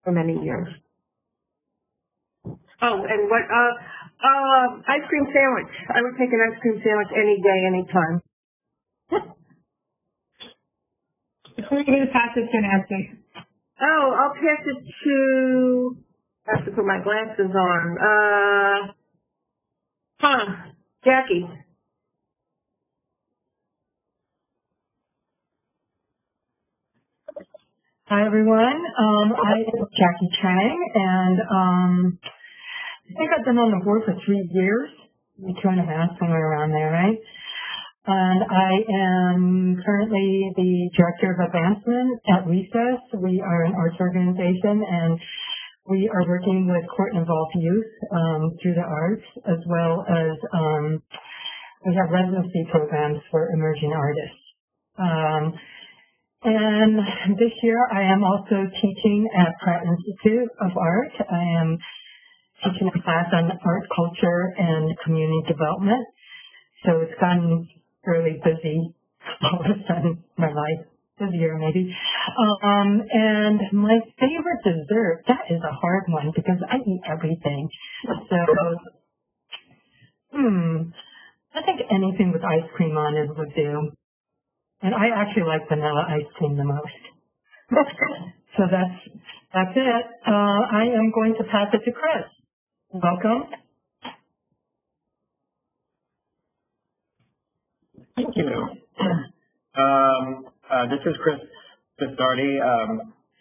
for many years. Oh, and what, ice cream sandwich. I would take an ice cream sandwich any day, any time. Who are you going to pass it to, Nancy? Oh, I'll pass it to, I have to put my glasses on. Jackie. Hi, everyone. I am Jackie Chang, and I think I've been on the board for 3 years, maybe 2.5, somewhere around there, right? And I am currently the Director of Advancement at Reyes. We are an arts organization, and we are working with court-involved youth through the arts, as well as we have residency programs for emerging artists. And this year I am also teaching at Pratt Institute of Art. I am teaching a class on art, culture, and community development. So it's gotten really busy all of a sudden, my life, busier maybe. And my favorite dessert, that is a hard one because I eat everything. So, I think anything with ice cream on it would do. And I actually like vanilla ice cream the most. So that's it. I am going to pass it to Chris. Welcome. Thank you. This is Chris Bisardi.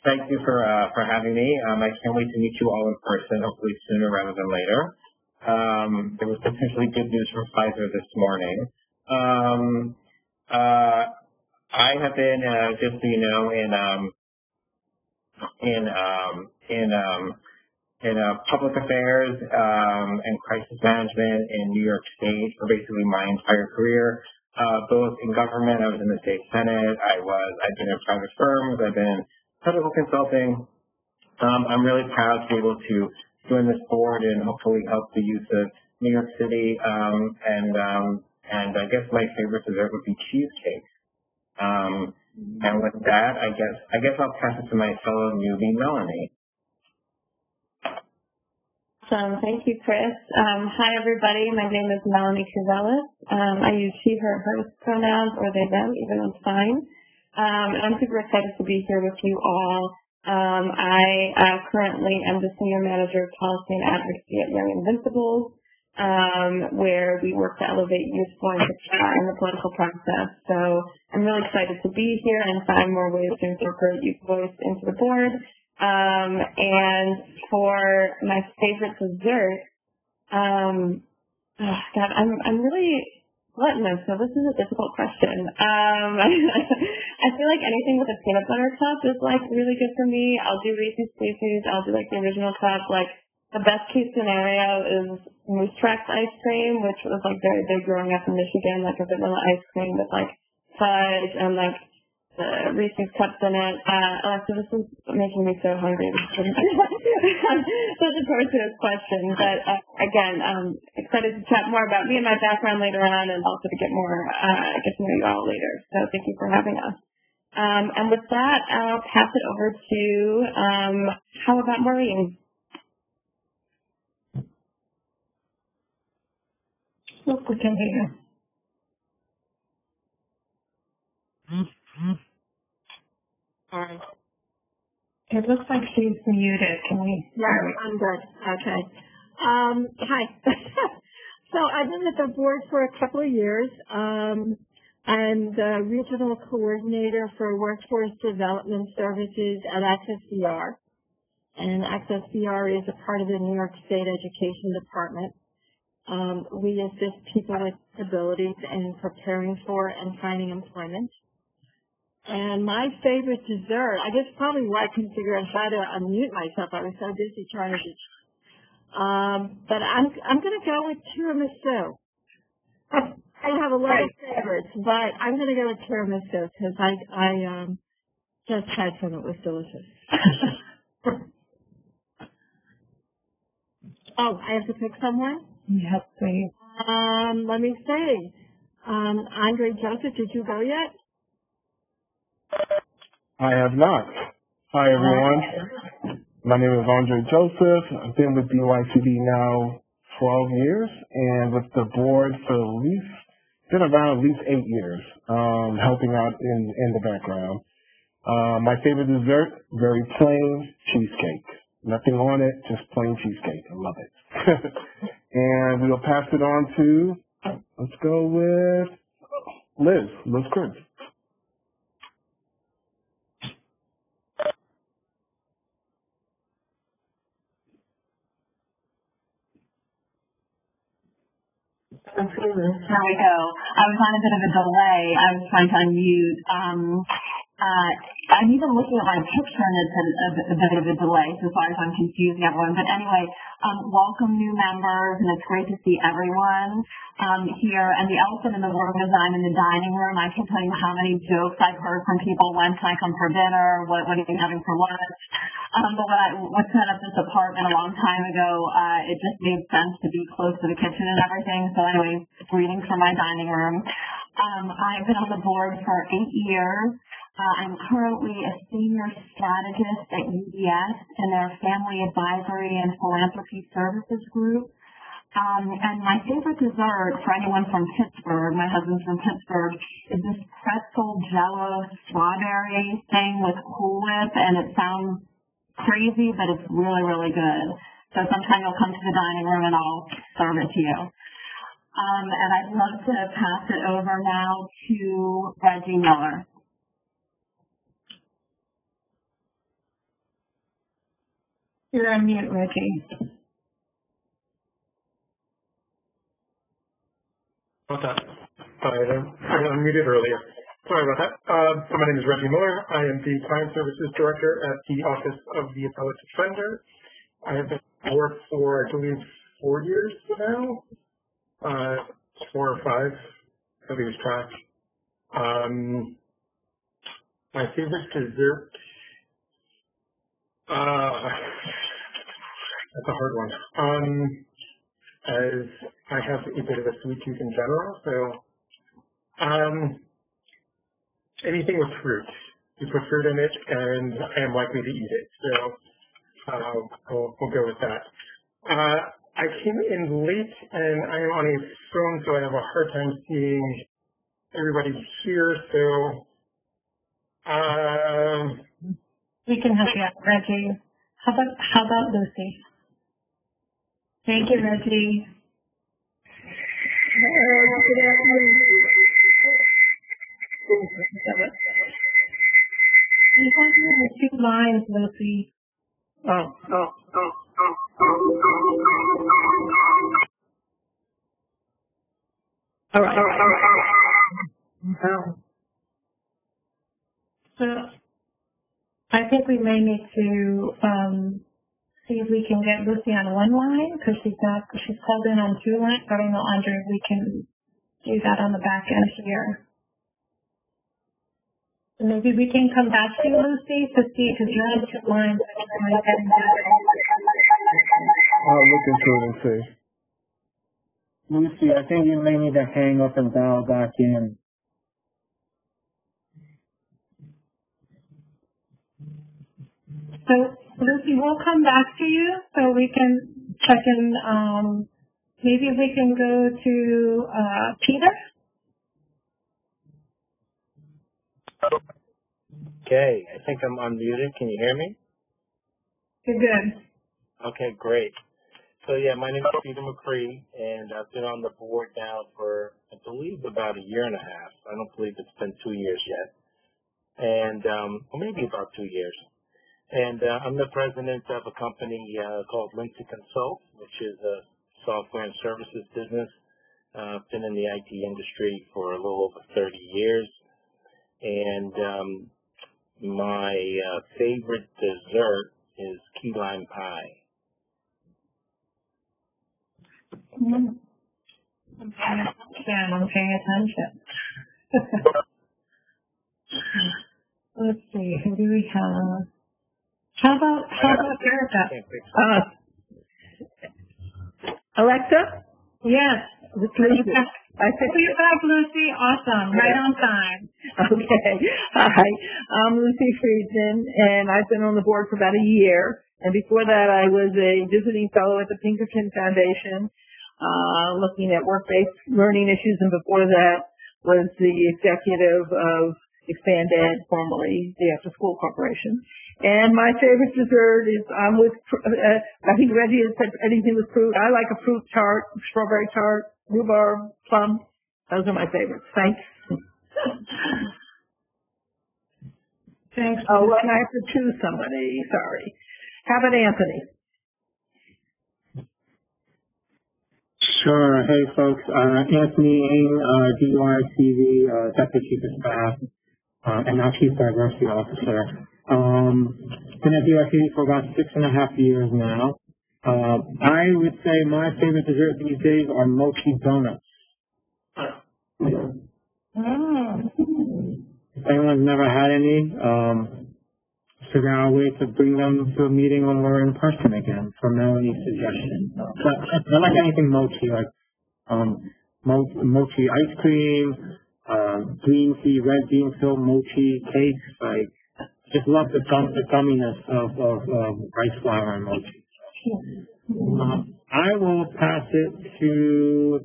Thank you for having me. I can't wait to meet you all in person, hopefully sooner rather than later. There was potentially good news from Pfizer this morning. I have been, just so you know, in public affairs and crisis management in New York State for basically my entire career, both in government. I was in the state senate. I've been in private firms. I've been in political consulting. I'm really proud to be able to join this board and hopefully help the youth of New York City. And I guess my favorite dessert would be cheesecake. And with that, I guess I'll pass it to my fellow newbie, Melanie. Awesome. Thank you, Chris. Hi, everybody. My name is Melanie Cuvellis. I use she, her, hers pronouns, or they, them, even though it's fine. And I'm super excited to be here with you all. I currently am the Senior Manager of Policy and Advocacy at Young Invincibles, where we work to elevate youth voice in the political process. So I'm really excited to be here and find more ways to incorporate youth voice into the board. And for my favorite dessert, God, I'm really gluttonous, so this is a difficult question. I feel like anything with a peanut butter cup is like really good for me. I'll do Reese's Pieces. I'll do like the original cup. Like the best case scenario is Moose Tracks ice cream, which was like very big growing up in Michigan, like a vanilla ice cream with like fudge and like Reese's cups in it. So this is making me so hungry. Such a tortuous question, but again, I'm excited to chat more about me and my background later on, and also to get to know you all later. So thank you for having us. And with that, I'll pass it over to how about Maureen? Look, we can hear you. It looks like she's muted. Can we? Yeah, I'm good. Okay. Hi. So I've been at the board for a couple of years. I'm the regional coordinator for workforce development services at Access VR. And Access VR is a part of the New York State Education Department. We assist people with disabilities in preparing for and finding employment. And my favorite dessert, I guess probably why I couldn't figure out how to unmute myself. I was so busy trying to but I'm going to go with tiramisu. I have a lot of favorites, but I'm going to go with tiramisu because I just had some. It was delicious. Oh, I have to pick someone? Yes, please. Let me see. Andre Joseph, did you go yet? I have not. Hi, everyone. My name is Andre Joseph. I've been with DYCD now 12 years, and with the board for been around at least 8 years, helping out in the background. My favorite dessert, very plain, cheesecake. Nothing on it, just plain cheesecake. I love it. And we'll pass it on to, let's go with Liz Cruz. Here we go. I was on a bit of a delay. I was trying to unmute. I'm even looking at my picture and it's a bit of a delay, so sorry if I'm confusing everyone. But anyway, welcome new members, and it's great to see everyone here. And the elephant in the room is I'm in the dining room. I can't tell you how many jokes I've heard from people. When can I come for dinner? What are you having for lunch? But when I set up this apartment a long time ago, it just made sense to be close to the kitchen and everything. So anyway, greetings from my dining room. I've been on the board for 8 years. I'm currently a senior strategist at UBS in their Family Advisory and Philanthropy Services group. And my favorite dessert for anyone from Pittsburgh, my husband's from Pittsburgh, is this pretzel jello strawberry thing with Cool Whip, and it sounds crazy, but it's really, really good. So sometime you'll come to the dining room and I'll serve it to you. And I'd love to pass it over now to Reggie Miller. You're on mute, Reggie. About that. I unmuted earlier. Sorry about that. So my name is Reggie Miller. I am the Client Services Director at the Office of the Appellate Defender. I have been at work for, I believe, 4 years now. 4 or 5. I lose track. My favorite dessert. That's a hard one. As I have a bit of a sweet tooth in general, so anything with fruit. You put fruit in it, and I am likely to eat it. So we'll go with that. I came in late, and I am on a phone, so I have a hard time seeing everybody here. So We can help you out, Reggie. How about Lucy? Thank you, Reggie. Good afternoon. You have 2 lines, Lucy. All right. So I think we may need to see if we can get Lucy on 1 line because she's called in on 2 lines. I don't know, Andre, if we can do that on the back end here. So maybe we can come back to you, Lucy, to see because you're on 2 lines. I'll look into it and see. Lucy, I think you may need to hang up and dial back in. So, Lucy, we'll come back to you so we can check in. Maybe we can go to Peter. Okay, I think I'm unmuted. Can you hear me? You're good. Okay, great. So yeah, my name is Peter McCree, and I've been on the board now for, I believe, about 1.5 years. I don't believe it's been 2 years yet, and or maybe about 2 years. And I'm the president of a company called Lindsay Consult, which is a software and services business. I've been in the IT industry for a little over 30 years, and my favorite dessert is key lime pie. I'm paying attention. Let's see, who do we have? How about Erica? Alexa? Yes. Lucy. I think you're back, Lucy. Awesome. Right on time. Okay. Hi. I'm Lucy Friedman, and I've been on the board for about 1 year. And before that, I was a visiting fellow at the Pinkerton Foundation, looking at work-based learning issues. And before that was the executive of Expand Ed, formerly the After School Corporation. And my favorite dessert is, I think Reggie has said anything with fruit. I like a fruit tart, strawberry tart, rhubarb, plum. Those are my favorites. Thanks. Thanks. Oh, and I have to choose somebody. Sorry. How about Anthony? Sure. Hey, folks. Anthony Ng, DYCD, Deputy Chief of Staff, and now Chief Diversity Officer. Been at DYCD for about 6.5 years now. I would say my favorite dessert these days are mochi donuts. If anyone's never had any, figure out a way to bring them to a meeting when we're in person again, for Melanie's suggestion. But I like anything mochi, like mochi ice cream, green tea, red bean filled mochi cakes. Like, just love the gumminess of rice flour and mochi. I will pass it to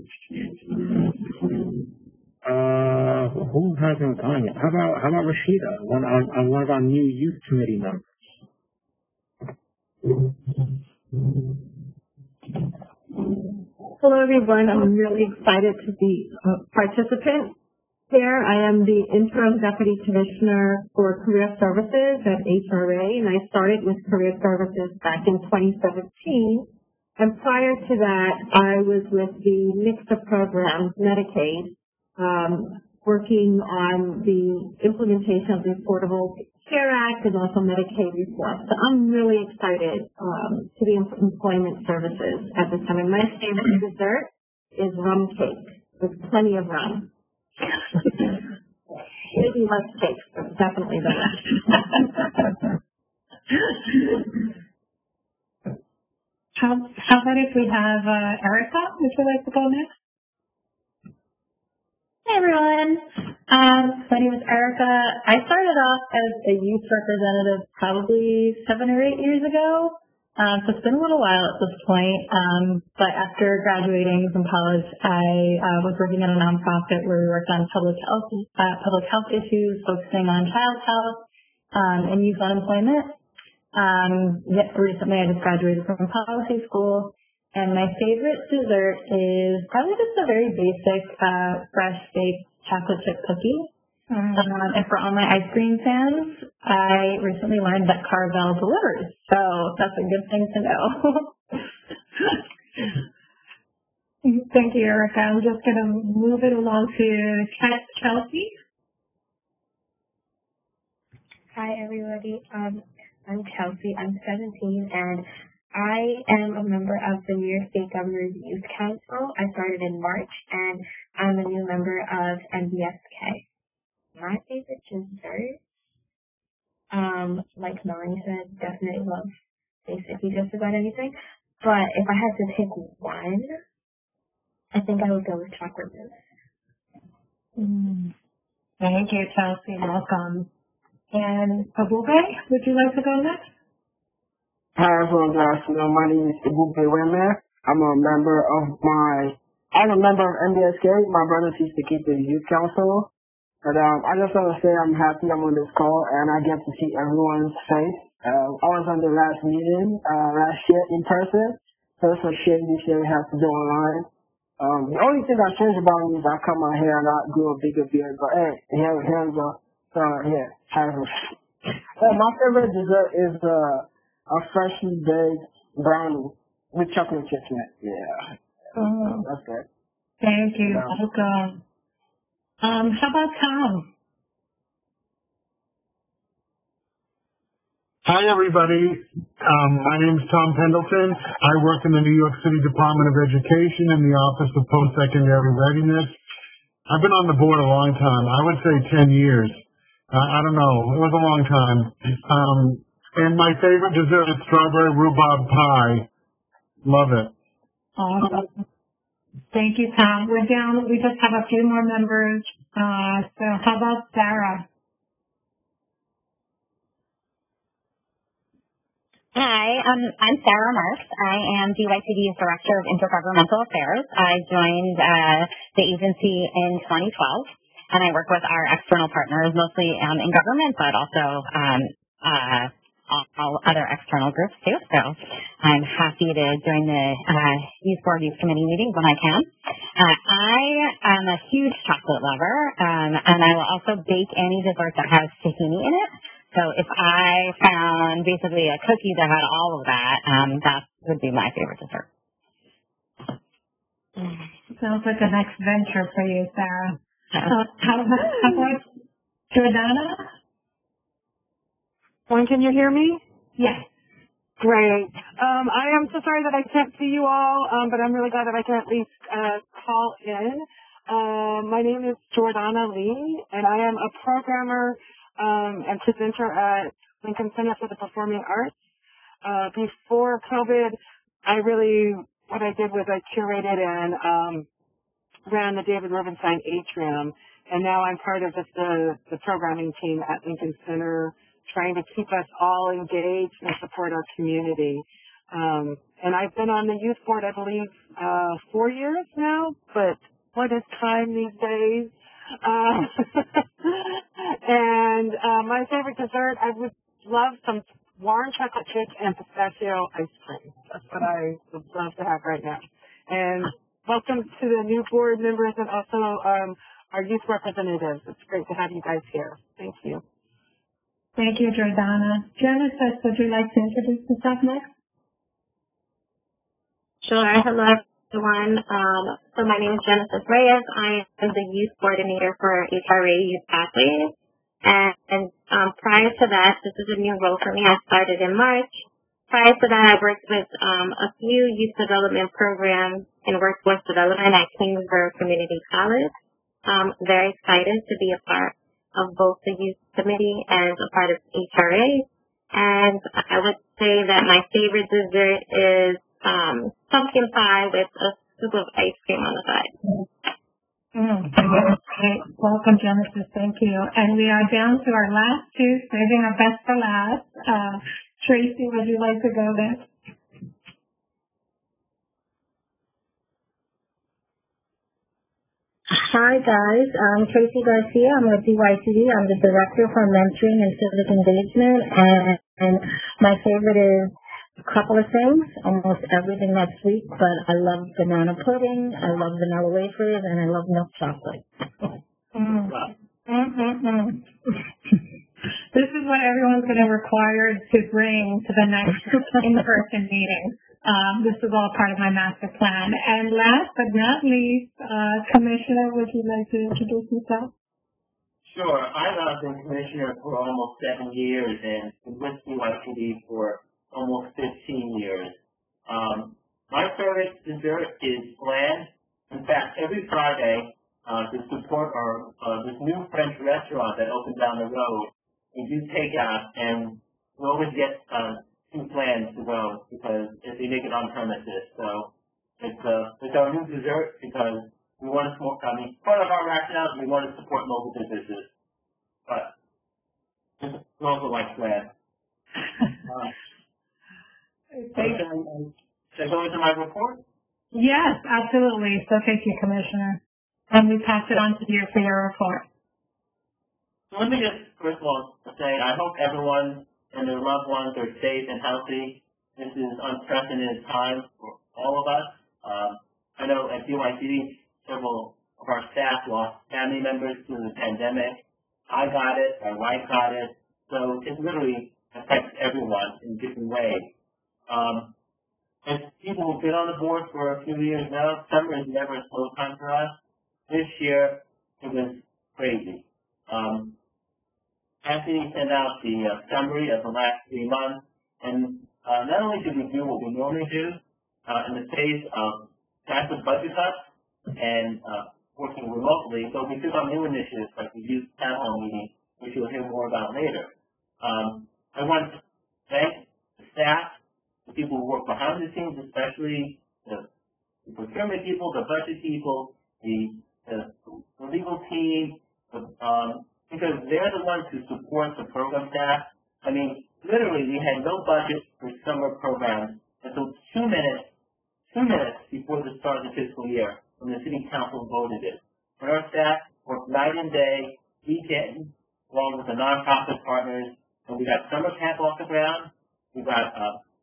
who hasn't gone yet? How about Rashida, one of our new youth committee members? Hello, everyone. I'm really excited to be a participant here. I am the interim deputy commissioner for career services at HRA, and I started with career services back in 2017. And prior to that, I was with the MIXA program, Medicaid, working on the implementation of the Affordable Care Act and also Medicaid reform. So I'm really excited to be in employment services at this time. And my favorite dessert is rum cake with plenty of rum. Maybe less cake, but definitely that. How about if we have Erica? Would you like to go next? Hey everyone, my name is Erica. I started off as a youth representative probably 7 or 8 years ago, so it's been a little while at this point, but after graduating from college, I was working at a nonprofit where we worked on public health issues, focusing on child health and youth unemployment. Recently I just graduated from policy school. And my favorite dessert is probably just a very basic, fresh baked chocolate chip cookie. And for all my ice cream fans, I recently learned that Carvel delivers. So that's a good thing to know. Thank you, Erica. I'm just going to move it along to Chelsea. Hi, everybody. I'm Chelsea. I'm 17, and I am a member of the New York State Governor's Youth Council. I started in March, and I'm a new member of NBSK. My favorite dessert, like Melanie said, definitely love basically just about anything. But if I had to pick one, I think I would go with chocolate mousse. Thank you, Chelsea. Welcome. And Abube, would you like to go next? Hi everyone, good afternoon. My name is Abube Wemmer. I'm a member of NBSK. My brother used to keep the youth council. But I just want to say I'm happy I'm on this call and I get to see everyone's face. I was on the last meeting last year in person, so it's a shame this year we have to do online. The only thing that changed about me is I cut my hair and I grew a bigger beard. But hey, here we go. So yeah, my favorite dessert is a freshly baked brownie with chocolate chips in it. Yeah. That's good. Thank you. Welcome. How about Tom? Hi, everybody. My name is Tom Pendleton. I work in the New York City Department of Education in the Office of Post-Secondary Readiness. I've been on the board a long time. I would say 10 years. I don't know. It was a long time. And my favorite dessert is strawberry rhubarb pie. Love it. Awesome. Thank you, Tom. We're down. We just have a few more members. So how about Sarah? Hi, I'm Sarah Marks. I am DYCD's Director of Intergovernmental Affairs. I joined the agency in 2012, and I work with our external partners, mostly in government, but also all other external groups too. So I'm happy to join the Youth Board Youth Committee meetings when I can. I am a huge chocolate lover, and I will also bake any dessert that has tahini in it. So if I found basically a cookie that had all of that, that would be my favorite dessert. Sounds like a next venture for you, Sarah. How about Jordana? Can you hear me? Yes. Great. I am so sorry that I can't see you all, but I'm really glad that I can at least call in. My name is Jordana Lee, and I am a programmer and presenter at Lincoln Center for the Performing Arts. Before COVID, what I did was I curated and ran the David Rubenstein Atrium, and now I'm part of the programming team at Lincoln Center, trying to keep us all engaged and support our community. And I've been on the youth board, I believe, 4 years now, but what is time these days? And my favorite dessert, I would love some warm chocolate cake and pistachio ice cream. That's what I would love to have right now. And welcome to the new board members and also our youth representatives. It's great to have you guys here. Thank you. Thank you, Jordana. Genesis, would you like to introduce yourself next? Sure. Hello, everyone. So my name is Genesis Reyes. I am the youth coordinator for HRA Youth Pathways. And prior to that, this is a new role for me. I started in March. Prior to that, I worked with a few youth development programs in workforce development at Kingsburg Community College. Very excited to be a part of both the youth committee and a part of HRA. And I would say that my favorite dessert is pumpkin pie with a scoop of ice cream on the side. Great. Welcome, Genesis. Thank you. And we are down to our last two, saving our best for last. Tracy, would you like to go next? Hi, guys. I'm Tracy Garcia. I'm with DYCD. I'm the Director for Mentoring and Civic Engagement. And my favorite is a couple of things, almost everything that's sweet, but I love banana pudding, I love vanilla wafers, and I love milk chocolate. This is what everyone's going to require to bring to the next in-person meeting. This is all part of my master plan. And last but not least, Commissioner, would you like to introduce yourself? Sure. I've been Commissioner for almost 7 years and been with DYCD for almost 15 years. My favorite dessert is flan. In fact, every Friday, to support this new French restaurant that opened down the road, we do takeout, and we always get 2 flans to go because they make it on premises. So it's our new dessert because we want to support. Part of our rationale is we want to support local businesses, but we also like flan. Should I go into my report? Yes, absolutely. So thank you, Commissioner. And we pass it on to you for your report. So let me just, first of all, say I hope everyone and their loved ones are safe and healthy. This is unprecedented time for all of us. I know at DYCD, several of our staff lost family members to the pandemic. I got it. My wife got it. So it literally affects everyone in different ways. As people who've been on the board for a few years now, summer is never a slow time for us. This year, it was crazy. Anthony sent out the summary of the last 3 months, and not only did we do what we normally do in the face of massive budget cuts and working remotely, but we took on new initiatives like the youth town hall meeting, which you'll hear more about later. I want to thank the staff, the people who work behind the scenes, especially the procurement people, the budget people, the legal team, because they're the ones who support the program staff. I mean, literally, we had no budget for summer programs until 2 minutes before the start of the fiscal year when the city council voted it. And our staff worked night and day, weekend, along with the nonprofit partners, and we got summer camp off the ground. We got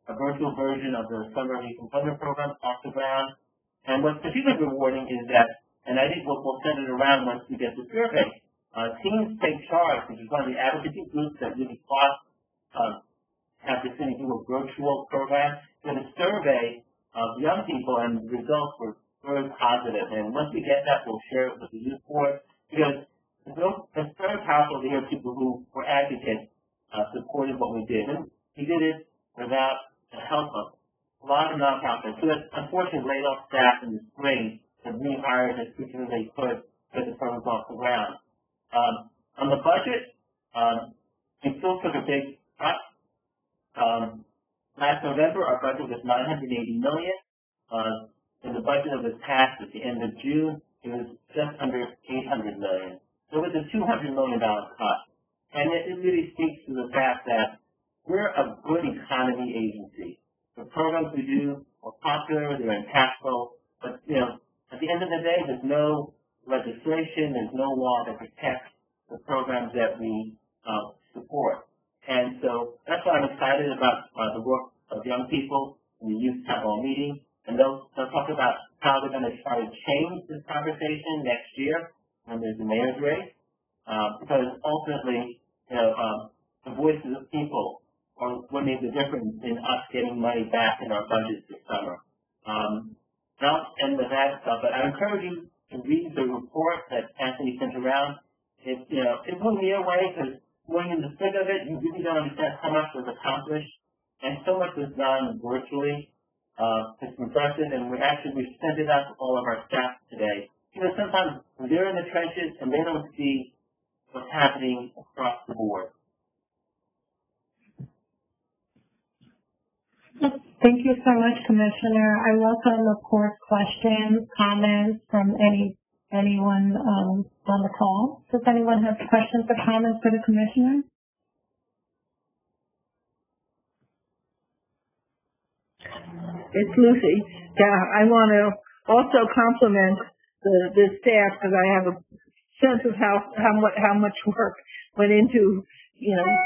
a virtual version of the summer youth employment program off the ground. And what's particularly rewarding is that, and I think we'll send it around once we get the survey, Teens Take Charge, which is one of the advocacy groups that really fought have the city do a virtual program, did a survey of young people, and the results were very positive. And once we get that, we'll share it with the youth board, because it's very powerful to hear people who were advocates supported what we did. And we did it without the help of a lot of nonprofits. So that's unfortunately laid off staff in the spring and rehired as quickly as they could to get the programs off the ground. On the budget, we still took a big cut. Last November, our budget was $980 million. And the budget that was passed at the end of June, it was just under $800 million. So it was a $200 million cut. And it really speaks to the fact that we're a good economy agency. The programs we do are popular, they're impactful, but, at the end of the day, there's no legislation, there's no law that protects the programs that we support. And so that's why I'm excited about the work of young people in the youth town hall meeting. And they'll talk about how they're going to try to change this conversation next year when there's the mayor's race. Because ultimately, the voices of people are what made the difference in us getting money back in our budget this summer. I'll end with that stuff, but I encourage you to read the report that Anthony sent around. It blew me away because going in the thick of it, you really don't understand how much was accomplished, and so much was done virtually. It's impressive, and we sent it out to all of our staff today. Sometimes they're in the trenches and they don't see what's happening across the board. Thank you so much, Commissioner. I welcome, of course, questions, comments from anyone on the call. Does anyone have questions or comments for the Commissioner? It's Lucy. Yeah, I want to also compliment the staff because I have a sense of how much work went into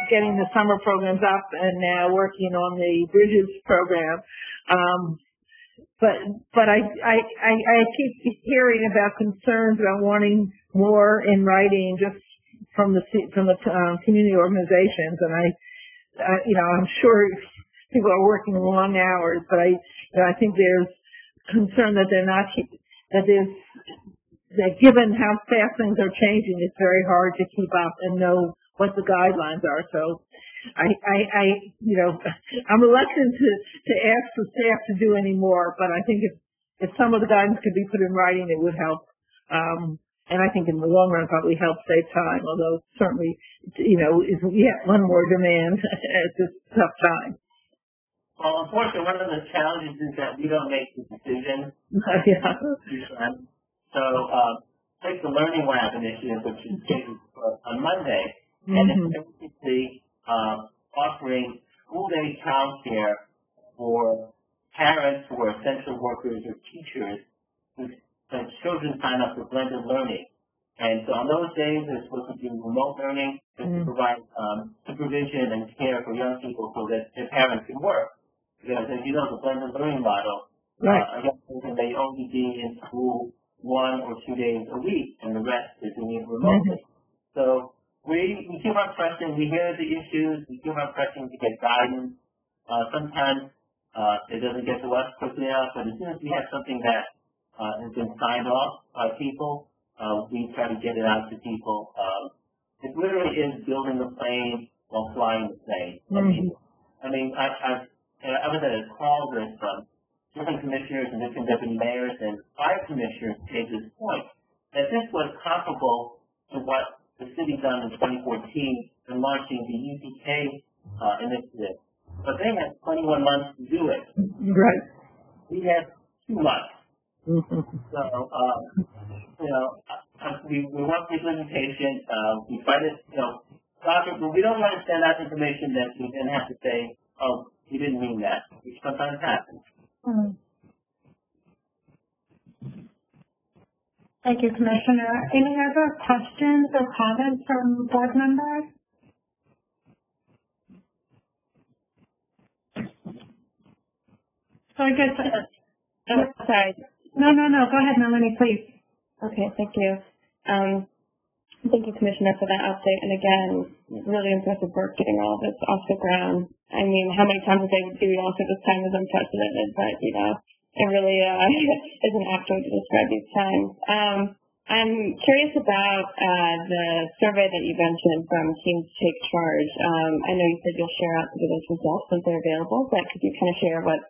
getting the summer programs up and now working on the Bridges program. But I keep hearing about concerns about wanting more in writing just from the community organizations, and I'm sure people are working long hours, but I think there's concern that that given how fast things are changing, it's very hard to keep up and know what the guidelines are. So I'm reluctant to ask the staff to do any more, but I think if some of the guidance could be put in writing, it would help. And I think in the long run probably help save time, although certainly, is yet one more demand at this tough time. Well, unfortunately, one of the challenges is that we don't make the decision. Yeah. So, take the Learning Lab initiative, which is scheduled on Monday, and it's basically offering school-day childcare for parents who are essential workers or teachers whose children sign up for blended learning. And so on those days, they're supposed to do remote learning to provide supervision and care for young people so that their parents can work. Because, as you know, the blended learning model, a young person may only be in school 1 or 2 days a week, and the rest is doing it remotely. So we keep on pressing. We hear the issues. We keep on pressing to get guidance. Sometimes it doesn't get to us quickly enough, but as soon as we have something that has been signed off by people, we try to get it out to people. It literally is building the plane while flying the plane. I was at a call with different commissioners and different deputy mayors, and 5 commissioners made this point that this was comparable to what the city done in 2014 in launching the UTK initiative. But they had 21 months to do it. Right. We had 2 months. So, we want people to be patient. We fight it, Doctor, but we don't want to send out information that we then have to say, oh, you didn't mean that, which sometimes happens. Thank you, Commissioner. Any other questions or comments from board members? So I guess, sorry. No. Go ahead, Melanie, please. Okay, thank you. Thank you, Commissioner, for that update. And again, really impressive work getting all of this off the ground. I mean, how many times a day do we all say this time is unprecedented, but, you know, it really is an apt way to describe these times. I'm curious about the survey that you mentioned from Teams Take Charge. I know you said you'll share out those results once they're available, but could you kind of share what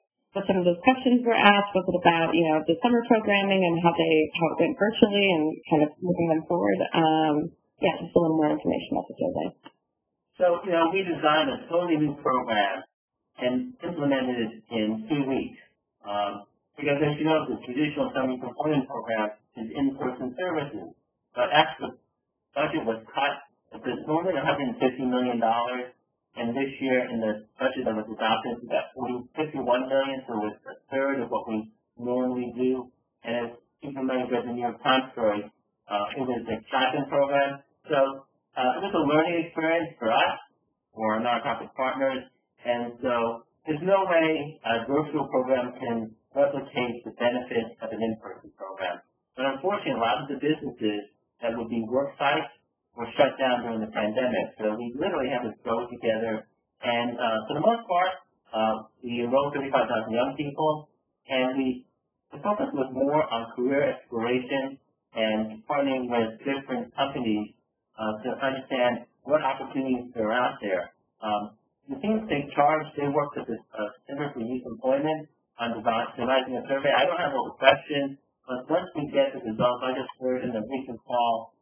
some of those questions were asked? Was it about, you know, the summer programming and how it went virtually and kind of moving them forward? Yeah, just a little more information about the survey. So, you know, we designed a totally new program and implemented it in 2 weeks. Because as you know, the traditional summer component program is in-person services. But actually, the budget was cut. There's only $150 million. And this year, in the budget that was adopted, we got $51 million, so it's a third of what we normally do. And as you may have read the New York Times story, it was a stipend program. So it was a learning experience for us, for our nonprofit partners. And so there's no way a virtual program can replicate the benefits of an in-person program. But unfortunately, a lot of the businesses that would be work sites were shut down during the pandemic. So we literally had to go together. And for the most part, we enrolled 35,000 young people. And the focus was more on career exploration and partnering with different companies to understand what opportunities are out there. The Teams Take Charge, they worked with the Center for Youth Employment on devising a survey. I don't have all the questions, but once we get the results, I just heard in the recent call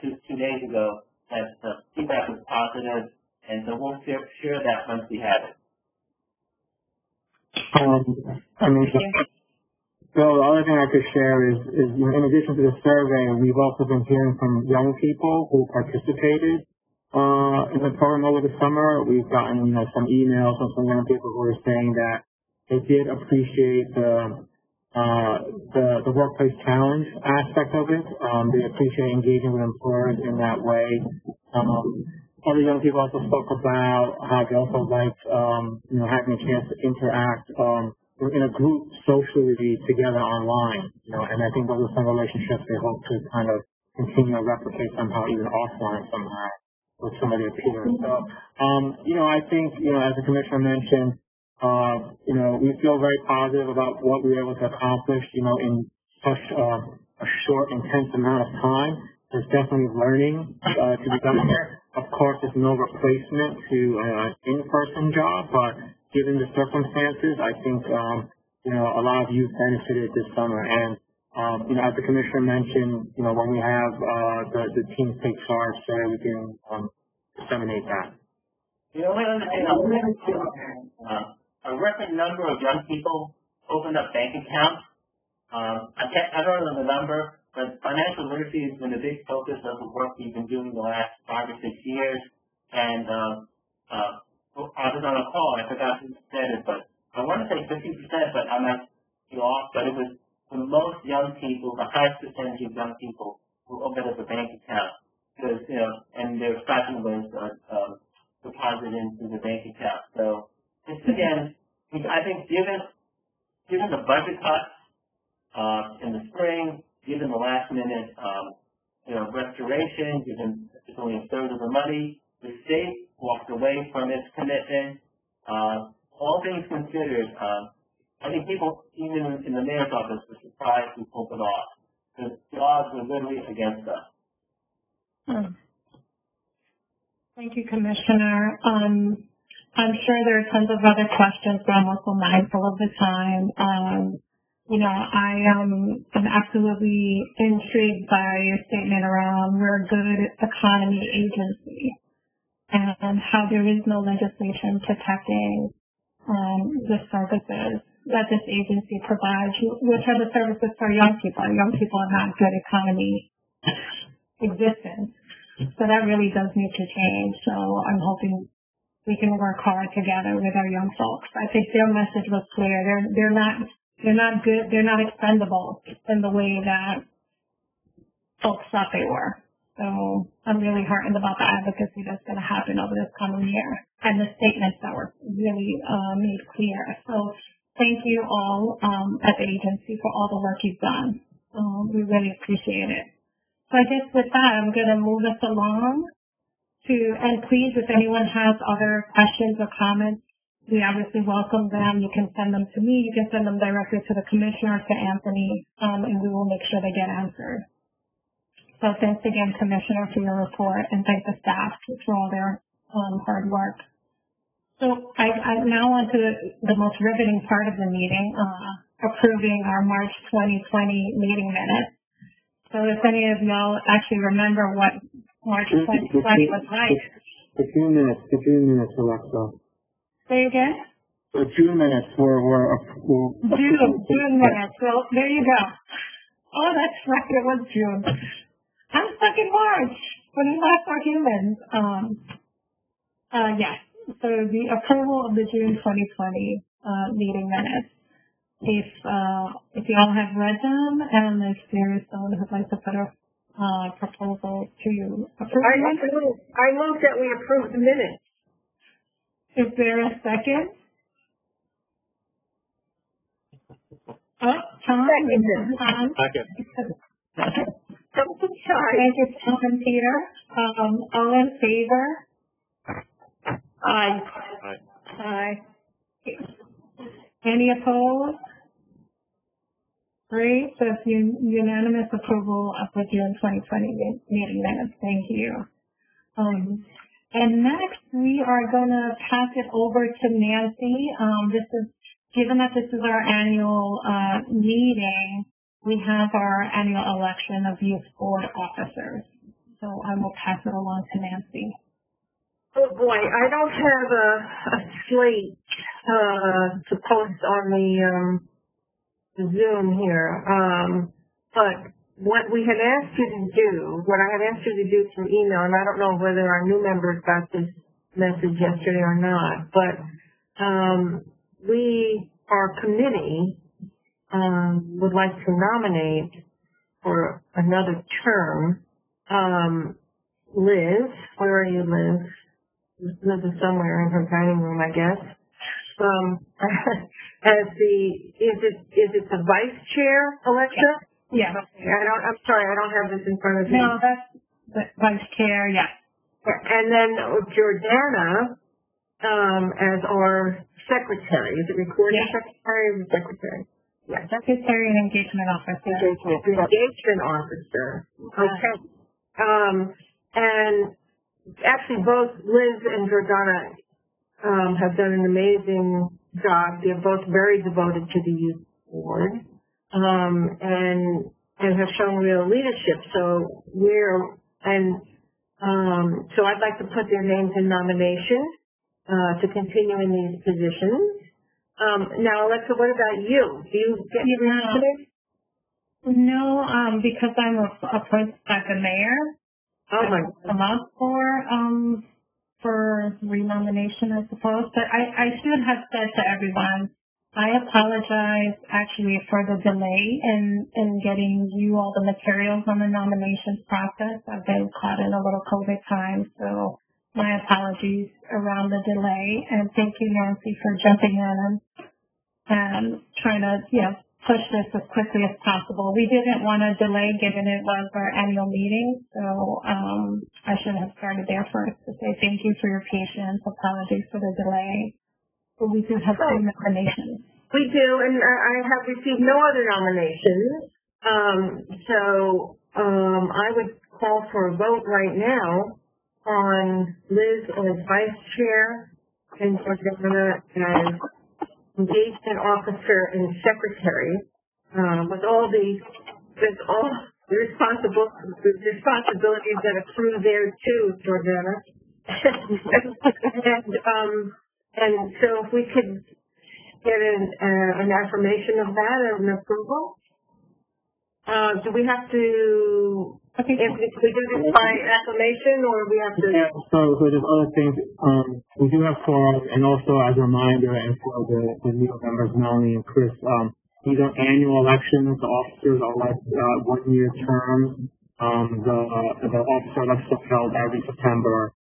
two days ago that the feedback was positive, and so we'll share that once we have it. So the other thing I could share is you know, in addition to the survey, we've also been hearing from young people who participated in the program over the summer. We've gotten, you know, some emails from some young people who are saying that they did appreciate the workplace challenge aspect of it. They appreciate engaging with employers in that way. Other young people also spoke about how they also liked, you know, having a chance to interact in a group socially together online. You know, and I think those are some relationships they hope to kind of continue to replicate somehow, even offline somehow, with some of their peers. So, you know, I think, you know, as the Commissioner mentioned, you know, we feel very positive about what we were able to accomplish, you know, in such a short, intense amount of time. There's definitely learning to be done here. Of course, there's no replacement to an in-person job, but given the circumstances, I think, you know, a lot of youth benefited this summer. And, you know, as the Commissioner mentioned, you know, when we have the Teams Take Charge there, we can disseminate that. You know, a record number of young people opened up bank accounts. I don't know the number, but financial literacy has been a big focus of the work we've been doing the last 5 or 6 years. And I was on a call, I forgot who said it, but I want to say 50%, but I might be off, but it was the most young people, the highest percentage of young people who opened up a bank account. Because, you know, and their stipend was deposited into the bank account. So, it's, again, I think given the budget cuts in the spring, given the last minute, you know, restoration, given it's only a third of the money, the state walked away from its commitment. All things considered, I think people, even in the mayor's office, were surprised we pulled it off. The odds were literally against us. Thank you, Commissioner. I'm sure there are tons of other questions, but I'm also mindful of the time. You know, I'm absolutely intrigued by your statement around we're a good economy agency and how there is no legislation protecting the services that this agency provides, which are the services for young people. Young people are not good economy existence. So that really does need to change. So I'm hoping we can work hard together with our young folks. I think their message was clear. They're not good. They're not expendable in the way that folks thought they were. So I'm really heartened about the advocacy that's going to happen over this coming year and the statements that were really made clear. So thank you all at the agency for all the work you've done. We really appreciate it. So I guess with that, I'm going to move us along. And please, if anyone has other questions or comments, we obviously welcome them. You can send them to me. You can send them directly to the commissioner, to Anthony, and we will make sure they get answered. So thanks again, Commissioner, for your report, and thank the staff for all their hard work. So I now on to the most riveting part of the meeting, approving our March 2020 meeting minutes. So if any of y'all actually remember what March 2020 was like. The June minutes, Alexa. Say again? The June minutes were June minutes. Well, there you go. Oh, that's right. It was June. I'm stuck in March. When you last are humans. Yes. So the approval of the June 2020 meeting minutes. If you all have read them, and if there is someone who'd like to put a proposal to approve. I move that we approve the minutes. Is there a second? Tom? Second. Sorry. Thank you, Tom and Peter. All in favor? Aye. Aye. Any opposed? Great. So it's unanimous approval of the June 2020 meeting minutes. Thank you. And next, we are going to pass it over to Nancy. Given that this is our annual meeting, we have our annual election of youth board officers. So I will pass it along to Nancy. Oh boy, I don't have a slate to post on the Zoom here. But what we had asked you to do, what I had asked you to do through email, and I don't know whether our new members got this message yesterday or not, but our committee would like to nominate for another term Liz. Where are you, Liz? Liz is somewhere in her dining room, I guess. As is it the vice chair, Alexa? Yes. Okay. I'm sorry, I don't have this in front of me. No, that's the vice chair, yes. And then Jordana as our secretary. Is it recording secretary or secretary? Yes. Secretary and engagement officer. Engagement officer. Okay. And actually both Liz and Jordana have done an amazing job. They're both very devoted to the youth board, and have shown real leadership. So so I'd like to put their names in nomination to continue in these positions. Now, Alexa, what about you? Do you get nominated? No, because I'm appointed by the mayor. Oh my! I'm up for renomination, I suppose. But I should have said to everyone, I apologize actually for the delay in getting you all the materials on the nominations process. I've been caught in a little COVID time, so my apologies around the delay. And thank you, Nancy, for jumping in and trying to, push this as quickly as possible. We didn't want to delay given it was our annual meeting, so I should have started there first to say thank you for your patience, apologies for the delay. But we do have two nominations. We do, and I have received no other nominations. So I would call for a vote right now on Liz as vice chair and Jordana as engagement officer and secretary, with all the responsibilities that accrue there too, Jordana. And so if we could get an affirmation of that, an approval. Do we have to, if we do this by acclamation, or we have to? Yeah, so there's other things. We do have quorum, and also as a reminder, and for the new members, Melanie and Chris, these are annual elections. The officers are like 1-year terms. The officer elections are held every September.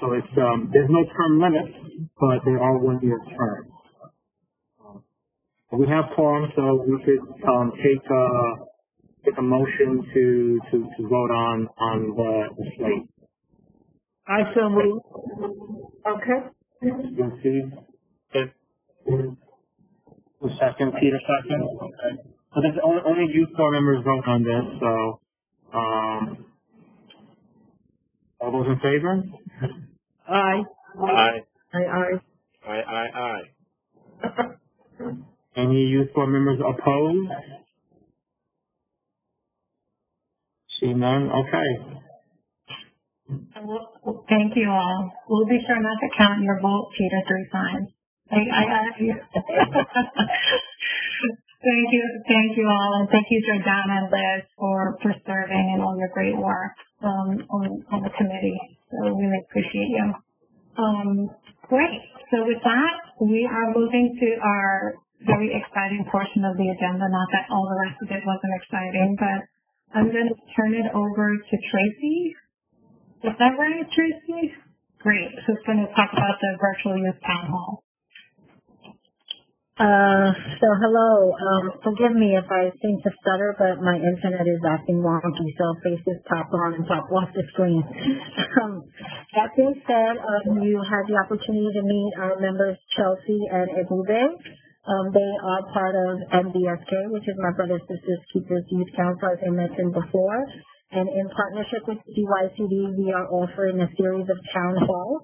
So it's there's no term limit, but there are 1-year terms. We have quorum, so we could take a motion to vote on the slate. I so move. Okay. You see? Okay. The second, Peter second. Okay. So there's only you 4 members vote on this, so all those in favor? Aye. Aye. Aye. Aye. Any youth board members opposed? See none? Okay. Thank you all. We'll be sure not to count your vote, Peter, 3 times. I got you. Thank you all, and thank you, Jordana and Liz, for serving and all your great work on the committee. So we really appreciate you. Great. So with that, we are moving to our very exciting portion of the agenda. Not that all the rest of it wasn't exciting, but I'm going to turn it over to Tracy. Is that right, Tracy? Great. Who's going to talk about the virtual youth town hall? So hello. Forgive me if I seem to stutter, but my internet is acting wonky, so faces pop on and pop off the screen. That being said, you had the opportunity to meet our members Chelsea and Ebube. They are part of MBSK, which is my Brothers, Sisters, Keepers Youth Council, as I mentioned before. And in partnership with DYCD, we are offering a series of town halls.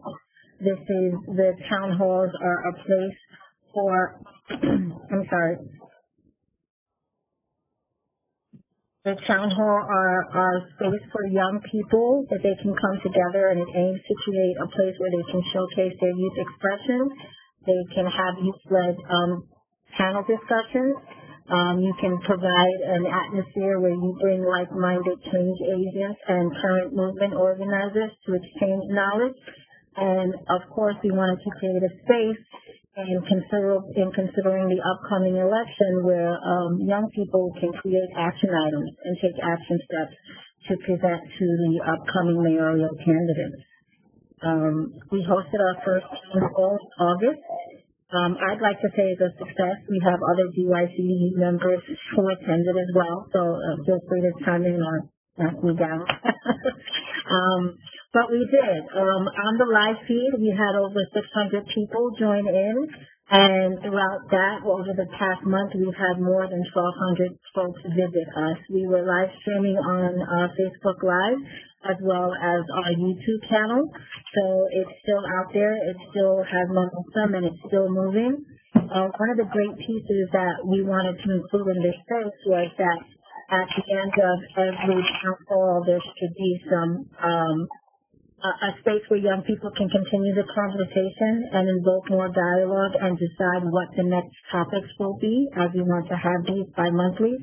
The town halls are a place for, The town hall are space for young people that they can come together, and it aims to create a place where they can showcase their youth expression. They can have youth-led panel discussions. You can provide an atmosphere where you bring like-minded change agents and current movement organizers to exchange knowledge. And, of course, we wanted to create a space in considering the upcoming election where young people can create action items and take action steps to present to the upcoming mayoral candidates. We hosted our first town hall in August. I'd like to say it's a success. We have other DYCD members who attended as well, so feel free to chime in or knock me down. But we did. On the live feed, we had over 600 people join in, and throughout that, over the past month, we've had more than 1,200 folks visit us. We were live streaming on Facebook Live, as well as our YouTube channel, so it's still out there. It still has momentum, and it's still moving. One of the great pieces that we wanted to include in this space was that at the end of every town hall, there should be a space where young people can continue the conversation and invoke more dialogue and decide what the next topics will be, as we want to have these bi-monthly.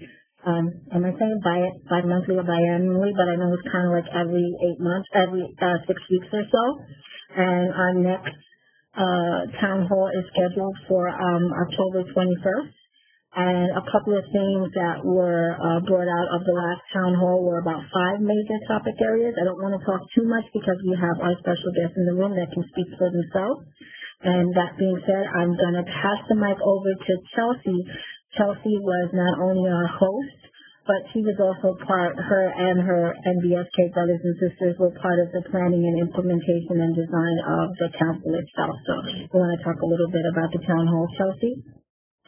Am I saying bi-monthly or biannually? But I know it's kind of like every 8 months, every 6 weeks or so. And our next town hall is scheduled for October 21st. And a couple of things that were brought out of the last town hall were about 5 major topic areas. I don't want to talk too much because we have our special guests in the room that can speak for themselves. And that being said, I'm going to pass the mic over to Chelsea. Chelsea was not only our host, but she was also her and her NBSK brothers and sisters were part of the planning and implementation and design of the council itself. So we want to talk a little bit about the town hall, Chelsea,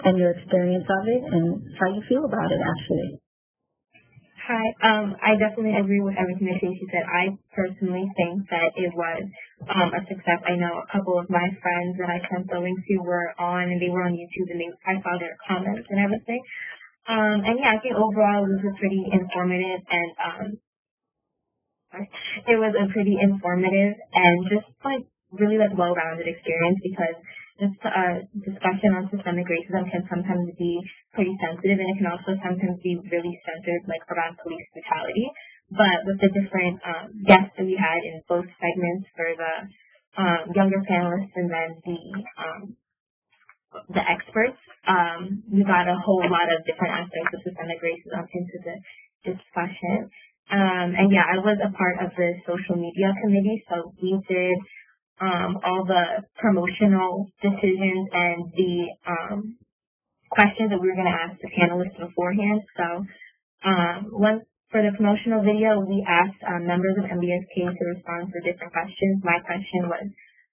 and your experience of it and how you feel about it, actually. Hi. I definitely agree with everything that Tracy said. I personally think that it was a success. I know a couple of my friends that I sent the links to were on, and they were on YouTube, and I saw their comments and everything. And yeah, I think overall it was pretty informative, and it was a pretty informative and just really well-rounded experience, because this discussion on systemic racism can sometimes be pretty sensitive, and it can also sometimes be really centered like around police brutality. But with the different guests that we had in both segments for the younger panelists and then the experts, we got a whole lot of different aspects of systemic racism into the discussion. And yeah, I was a part of the social media committee, so we did all the promotional decisions and the questions that we were going to ask the panelists beforehand. So for the promotional video, we asked members of MBSK to respond to different questions. My question was,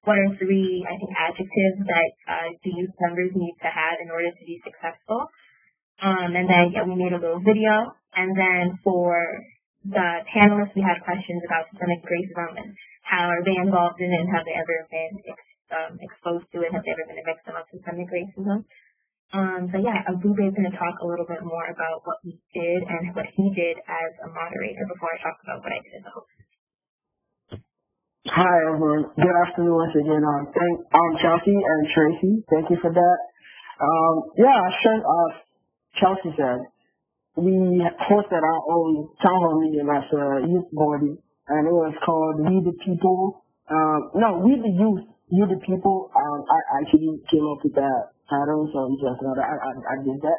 what are 3, I think, adjectives that the youth members need to have in order to be successful? And then we made a little video. And then for the panelists, we had questions about systemic racism and how are they involved in it, and have they ever been exposed to it, have they ever been a victim of systemic racism. So yeah, Abube is going to talk a little bit more about what we did and what he did as a moderator before I talk about what I did as a host. Hi everyone. Good afternoon once again. I'm Chelsea and Tracy. Thank you for that. Chelsea said, we hosted our own town hall meeting as a youth body, and it was called We the People. We the Youth, You the People. I actually came up with that title, so you just know that I did that.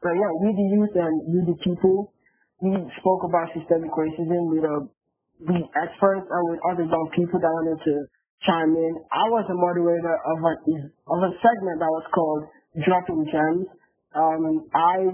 But yeah, We the Youth and You the People. We spoke about systemic racism with the experts and with other young people that wanted to chime in. I was a moderator of a segment that was called Dropping Gems. I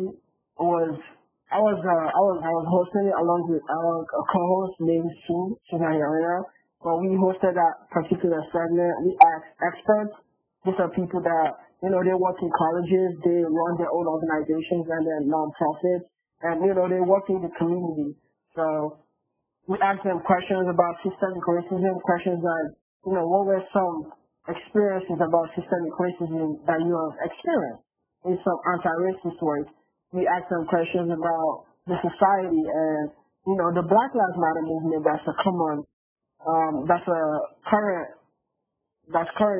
was hosting it along with a co-host named Sue. She's not here right now. But we hosted that particular segment. We asked experts. These are people that, they work in colleges, they run their own organizations and their non-profits, and, they work in the community. So we asked them questions about systemic racism, questions like, what were some experiences about systemic racism that you have experienced in some anti-racist work. We asked them questions about the society and, the Black Lives Matter movement that's current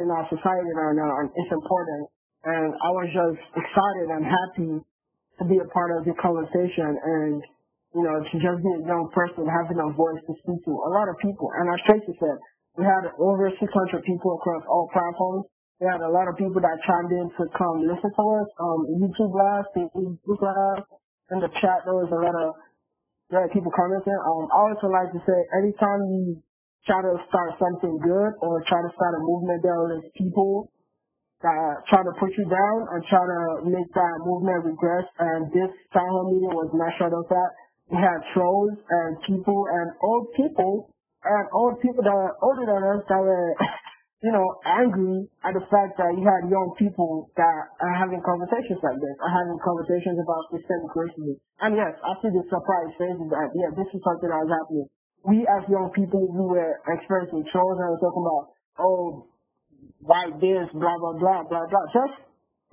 in our society right now, and it's important. And I was just excited and happy to be a part of the conversation and, to just be a young person having a voice to speak to a lot of people. And as Tracy said, we had over 600 people across all platforms. We had a lot of people that chimed in to come listen to us. YouTube Live, Facebook Live, in the chat, there was a lot of people commenting. I also like to say, anytime you try to start something good or try to start a movement, there are people that try to put you down and try to make that movement regress. And this town hall meeting was not short of that. We had trolls and people and old people that were older than us that were, angry at the fact that you had young people that are having conversations like this, are having conversations about systemic racism. And yes, I see the surprise faces that, this is something that was happening. We as young people, we were experiencing trolls and we were talking about, why this, blah, blah, blah, blah, blah. Just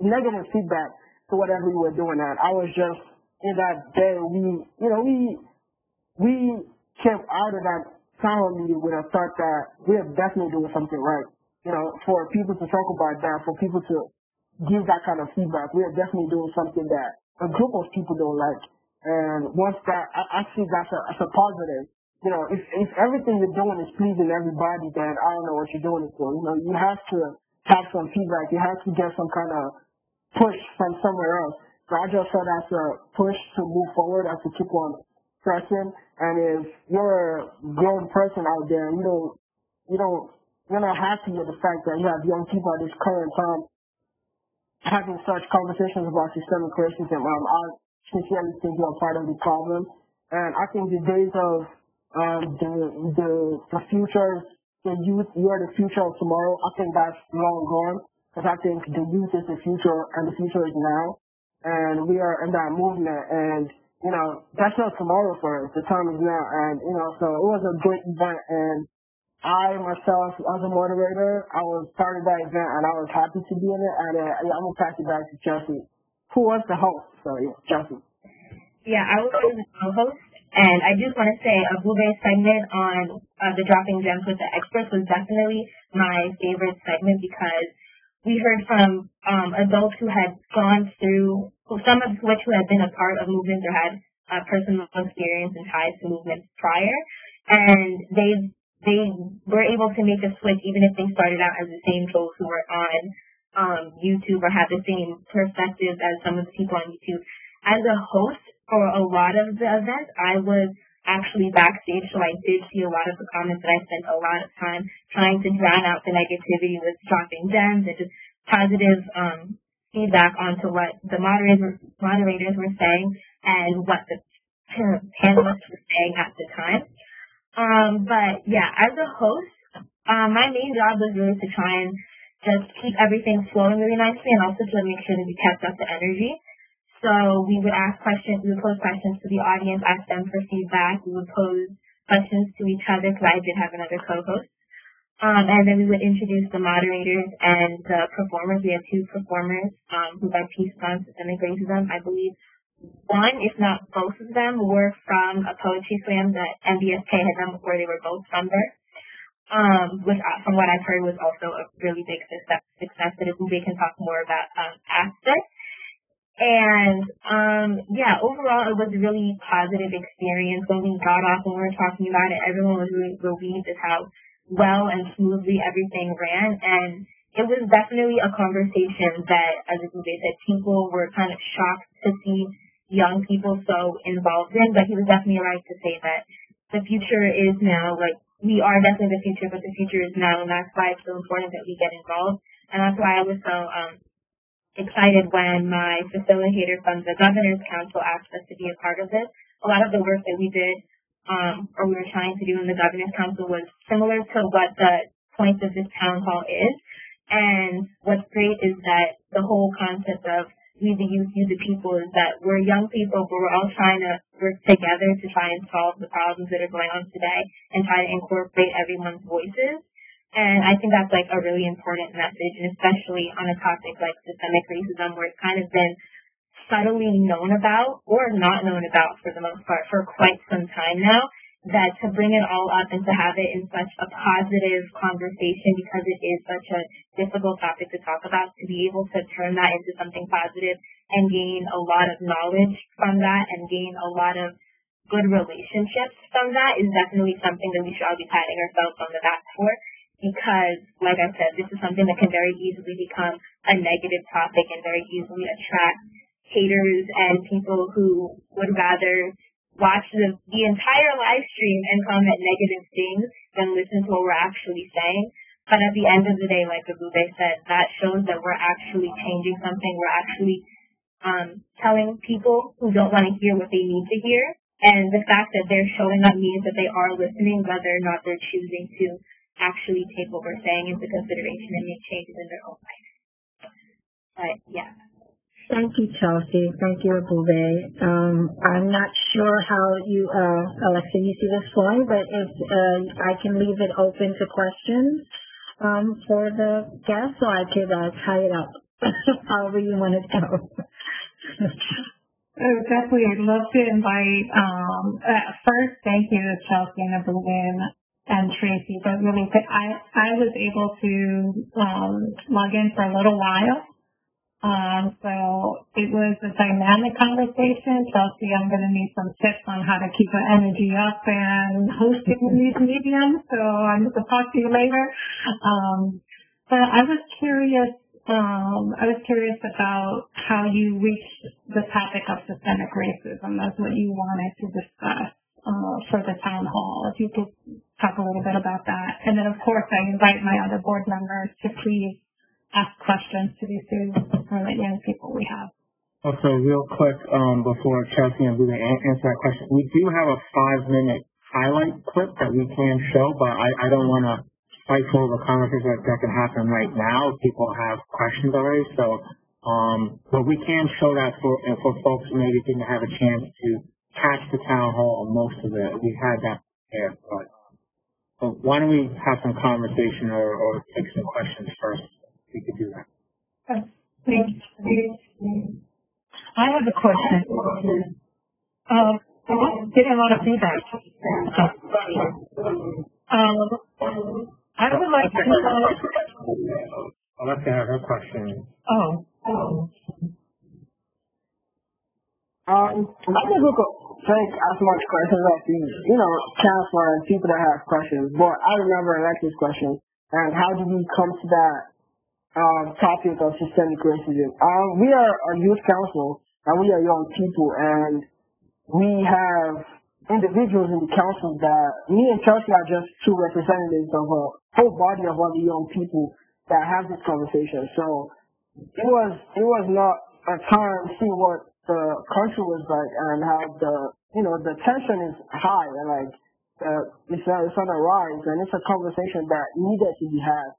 negative feedback to whatever we were doing. And I was just, in that day, we came out of that town hall meeting with a thought that we're definitely doing something right. For people to talk about that, for people to give that kind of feedback, we are definitely doing something that a group of people don't like. And once that, I see that's a positive. If everything you're doing is pleasing everybody, then I don't know what you're doing it for. You have to have some feedback. You have to get some kind of push from somewhere else. So I just saw that's a push to move forward and to keep on pressing. And if you're a grown person out there, you're not happy with the fact that you have young people at this current time having such conversations about systemic racism. I sincerely think you're part of the problem. And I think the days of the future, the youth, you are the future of tomorrow, I think that's long gone. Because I think the youth is the future and the future is now. And we are in that movement and, that's not tomorrow for us. The time is now. And, so it was a great event. And I myself, as a moderator, I was part of that event and I was happy to be in it. And I'm going to pass it back to Chelsea, who was the host. So, Chelsea. Yeah, I was the co-host. And I just want to say Abube's segment on the Dropping Gems with the experts was definitely my favorite segment because we heard from adults who had gone through, some of which who had been a part of movements or had personal experience and ties to movements prior, and they were able to make a switch even if they started out as the same folks who were on YouTube or had the same perspectives as some of the people on YouTube. As a host for a lot of the events, I was actually backstage, so I did see a lot of the comments, and I spent a lot of time trying to drown out the negativity with dropping gems and just positive feedback onto what the moderators were saying and what the panelists were saying at the time. But yeah, as a host, my main job was really to try and just keep everything flowing really nicely and also to make sure that we kept up the energy. So we would ask questions, we would pose questions to the audience, ask them for feedback. We would pose questions to each other because I did have another co-host. And then we would introduce the moderators and the performers. We had two performers who got pieced on systemic racism. I believe one, if not both of them, were from a poetry slam that MBSK had done before. They were both from there. Which from what I've heard was also a really big success that Abube can talk more about after. And yeah, overall it was a really positive experience. When we got off and we were talking about it, everyone was really relieved at how well and smoothly everything ran. And it was definitely a conversation that, as Abube said, people were kind of shocked to see young people so involved in, but he was definitely right to say that the future is now, like, we are definitely the future, but the future is now, and that's why it's so important that we get involved. And that's why I was so excited when my facilitator from the Governor's Council asked us to be a part of this. A lot of the work that we did, or we were trying to do in the Governor's Council was similar to what the point of this town hall is. And what's great is that the whole concept of we the youth, you the people, is that we're young people, but we're all trying to work together to try and solve the problems that are going on today and try to incorporate everyone's voices. And I think that's like a really important message, and especially on a topic like systemic racism, where it's kind of been subtly known about or not known about for the most part for quite some time now, that to bring it all up and to have it in such a positive conversation, because it is such a difficult topic to talk about, to be able to turn that into something positive and gain a lot of knowledge from that and gain a lot of good relationships from that is definitely something that we should all be patting ourselves on the back for. Because, like I said, this is something that can very easily become a negative topic and very easily attract haters and people who would rather watch the entire live stream and comment negative things than listen to what we're actually saying. But at the end of the day, like Abube said, that shows that we're actually changing something. We're actually telling people who don't want to hear what they need to hear. And the fact that they're showing up means that they are listening, whether or not they're choosing to actually take what we're saying into consideration and make changes in their own life. But yeah. Thank you, Chelsea. Thank you, Abube. I'm not sure how you, Alexa, you see this flowing, but if I can leave it open to questions for the guests, so I could tie it up however you want it to go. Definitely, I'd love to invite, first, thank you to Chelsea and Abube and Tracy, but really, I was able to log in for a little while. So it was a dynamic conversation. Chelsea, I'm going to need some tips on how to keep the energy up and hosting these mediums. So I'm going to talk to you later. But I was curious about how you reached the topic of systemic racism. That's what you wanted to discuss for the town hall. If you could talk a little bit about that. And then, of course, I invite my other board members to please ask questions to these two young people we have. Also, real quick, before Chelsea and Abube answer that question, we do have a 5-minute highlight clip that we can show, but I don't want to stifle the conversation that can happen right now. People have questions already, so but we can show that for folks who maybe didn't have a chance to catch the town hall or most of it. We had that there, but why don't we have some conversation or take some questions first? We could do that. I have a question. Getting a lot of feedback. I would like to know Alexia had her question. I think we could take as much questions as we, counselor and people that have questions. But I remember Alexia's question. And how did we come to that topic of systemic racism? We are a youth council, and we are young people, and we have individuals in the council that me and Chelsea are just two representatives of a whole body of other young people that have this conversation. So it was not a time to see what the country was like and how the tension is high and like it's on the rise, and it's a conversation that needed to be had.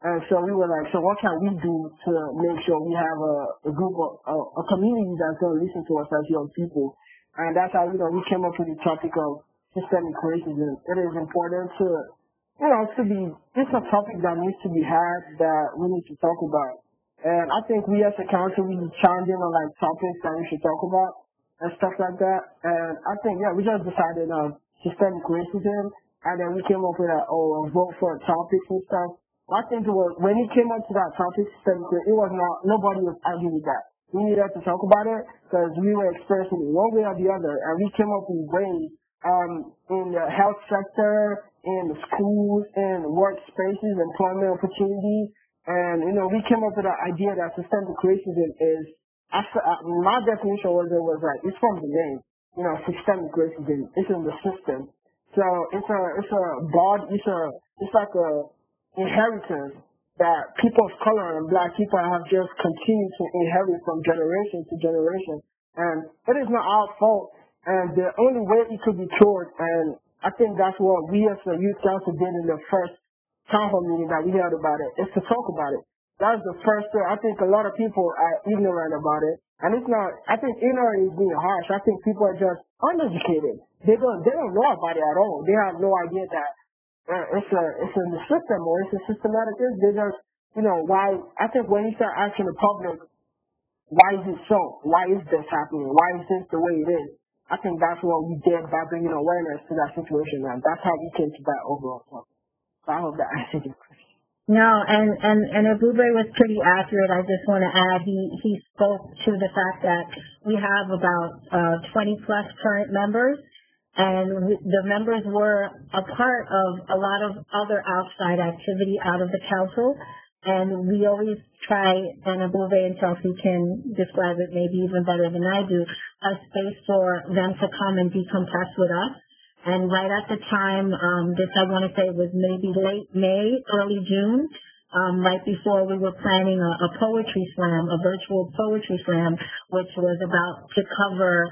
And so we were like, so what can we do to make sure we have a group of a community that's going to listen to us as young people? And that's how we came up with the topic of systemic racism. It is important to it's a topic that needs to be had, that we need to talk about. And I think we as a council, we chimed in on like topics that we should talk about and stuff like that. And I think, we just decided on systemic racism, and then we came up with a vote for topics and stuff. I think it was, when it came up to that topic, systemic racism, it was not, nobody was arguing with that. We needed to talk about it because we were experiencing it one way or the other, and we came up with ways in the health sector, in the schools, in workspaces, employment opportunities, and we came up with the idea that systemic racism is, my definition was it's from the name, systemic racism. It's in the system, so it's like a inheritance that people of color and black people have just continued to inherit from generation to generation. And it is not our fault. And the only way it could be cured, and I think that's what we as the youth council did in the first town hall meeting that we had about it, is to talk about it. That's the first thing. I think a lot of people are ignorant about it. And it's not, I think ignorant is being harsh. I think people are just uneducated. They don't know about it at all. They have no idea that it's in the system or it's a systematic thing. They just, why, I think when you start asking the public, why is it so? Why is this happening? Why is this the way it is? I think that's what we did by bringing awareness to that situation, and that's how we came to that overall topic. So I hope that answered your question. No, and Abube was pretty accurate. I just want to add, he spoke to the fact that we have about 20 plus current members, and the members were a part of a lot of other outside activity out of the council. And we always try, and Abube and Chelsea can describe it maybe even better than I do, a space for them to come and decompress with us. And right at the time, this I want to say was maybe late May, early June, right before we were planning a poetry slam, a virtual poetry slam, which was about to cover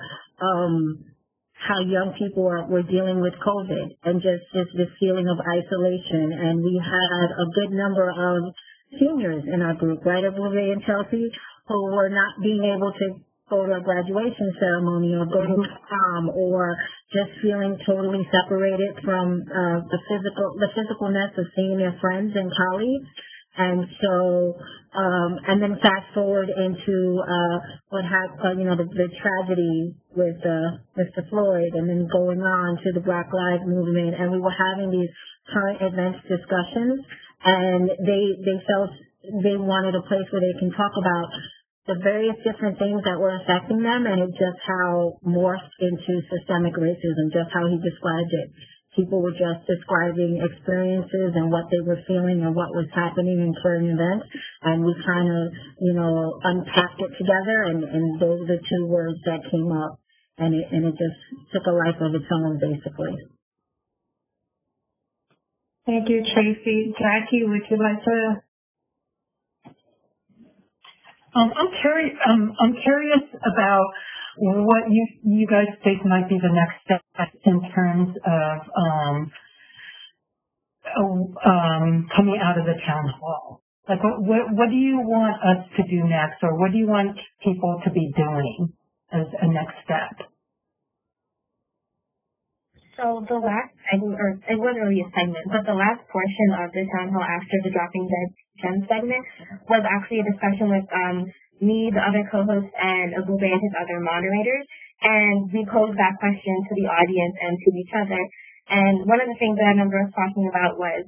how young people were dealing with COVID and just this feeling of isolation. And we had a good number of seniors in our group, right, Abube and Chelsea, who were not being able to go to a graduation ceremony or go to prom, or just feeling totally separated from the physicalness of seeing their friends and colleagues. And so, and then fast forward into what happened, the tragedy with Mr. Floyd, and then going on to the Black Lives Movement, and we were having these current events discussions, and they felt they wanted a place where they can talk about the various different things that were affecting them, and it just how morphed into systemic racism, just how he described it. People were just describing experiences and what they were feeling and what was happening in current events, and we kind of, unpacked it together, and those are the two words that came up, and it just took a life of its own, basically. Thank you, Tracy. Jackie, would you like to? I'm curious about what you guys think might be the next step in terms of coming out of the town hall. Like, what do you want us to do next, or what do you want people to be doing as a next step? So the last, it wasn't really a segment, but the last portion of the town hall after the Dropping Dead Gem segment was actually a discussion with me, the other co-hosts, and Abube and his other moderators. And we posed that question to the audience and to each other. And one of the things that I remember us talking about was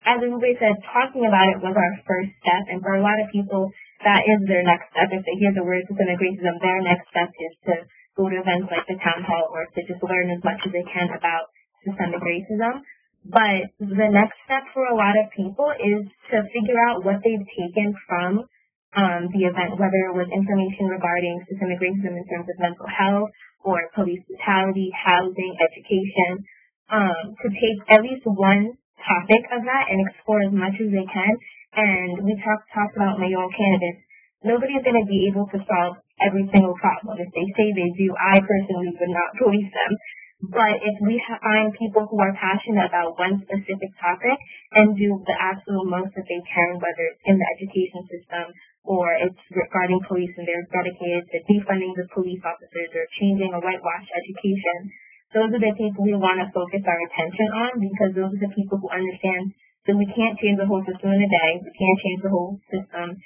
as everybody said, talking about it was our first step, and for a lot of people, that is their next step. If they hear the word systemic racism, their next step is to go to events like the town hall or to just learn as much as they can about systemic racism. But the next step for a lot of people is to figure out what they've taken from the event, whether it was information regarding systemic racism in terms of mental health or police brutality, housing, education, to take at least one topic of that and explore as much as they can. And we talked about mayoral candidates. Nobody's going to be able to solve every single problem. If they say they do, I personally would not police them. But if we find people who are passionate about one specific topic and do the absolute most that they can, whether it's in the education system or it's regarding police and they're dedicated to defunding the police officers or changing a whitewash education, those are the people we want to focus our attention on, because those are the people who understand that we can't change the whole system in a day. We can't change the whole system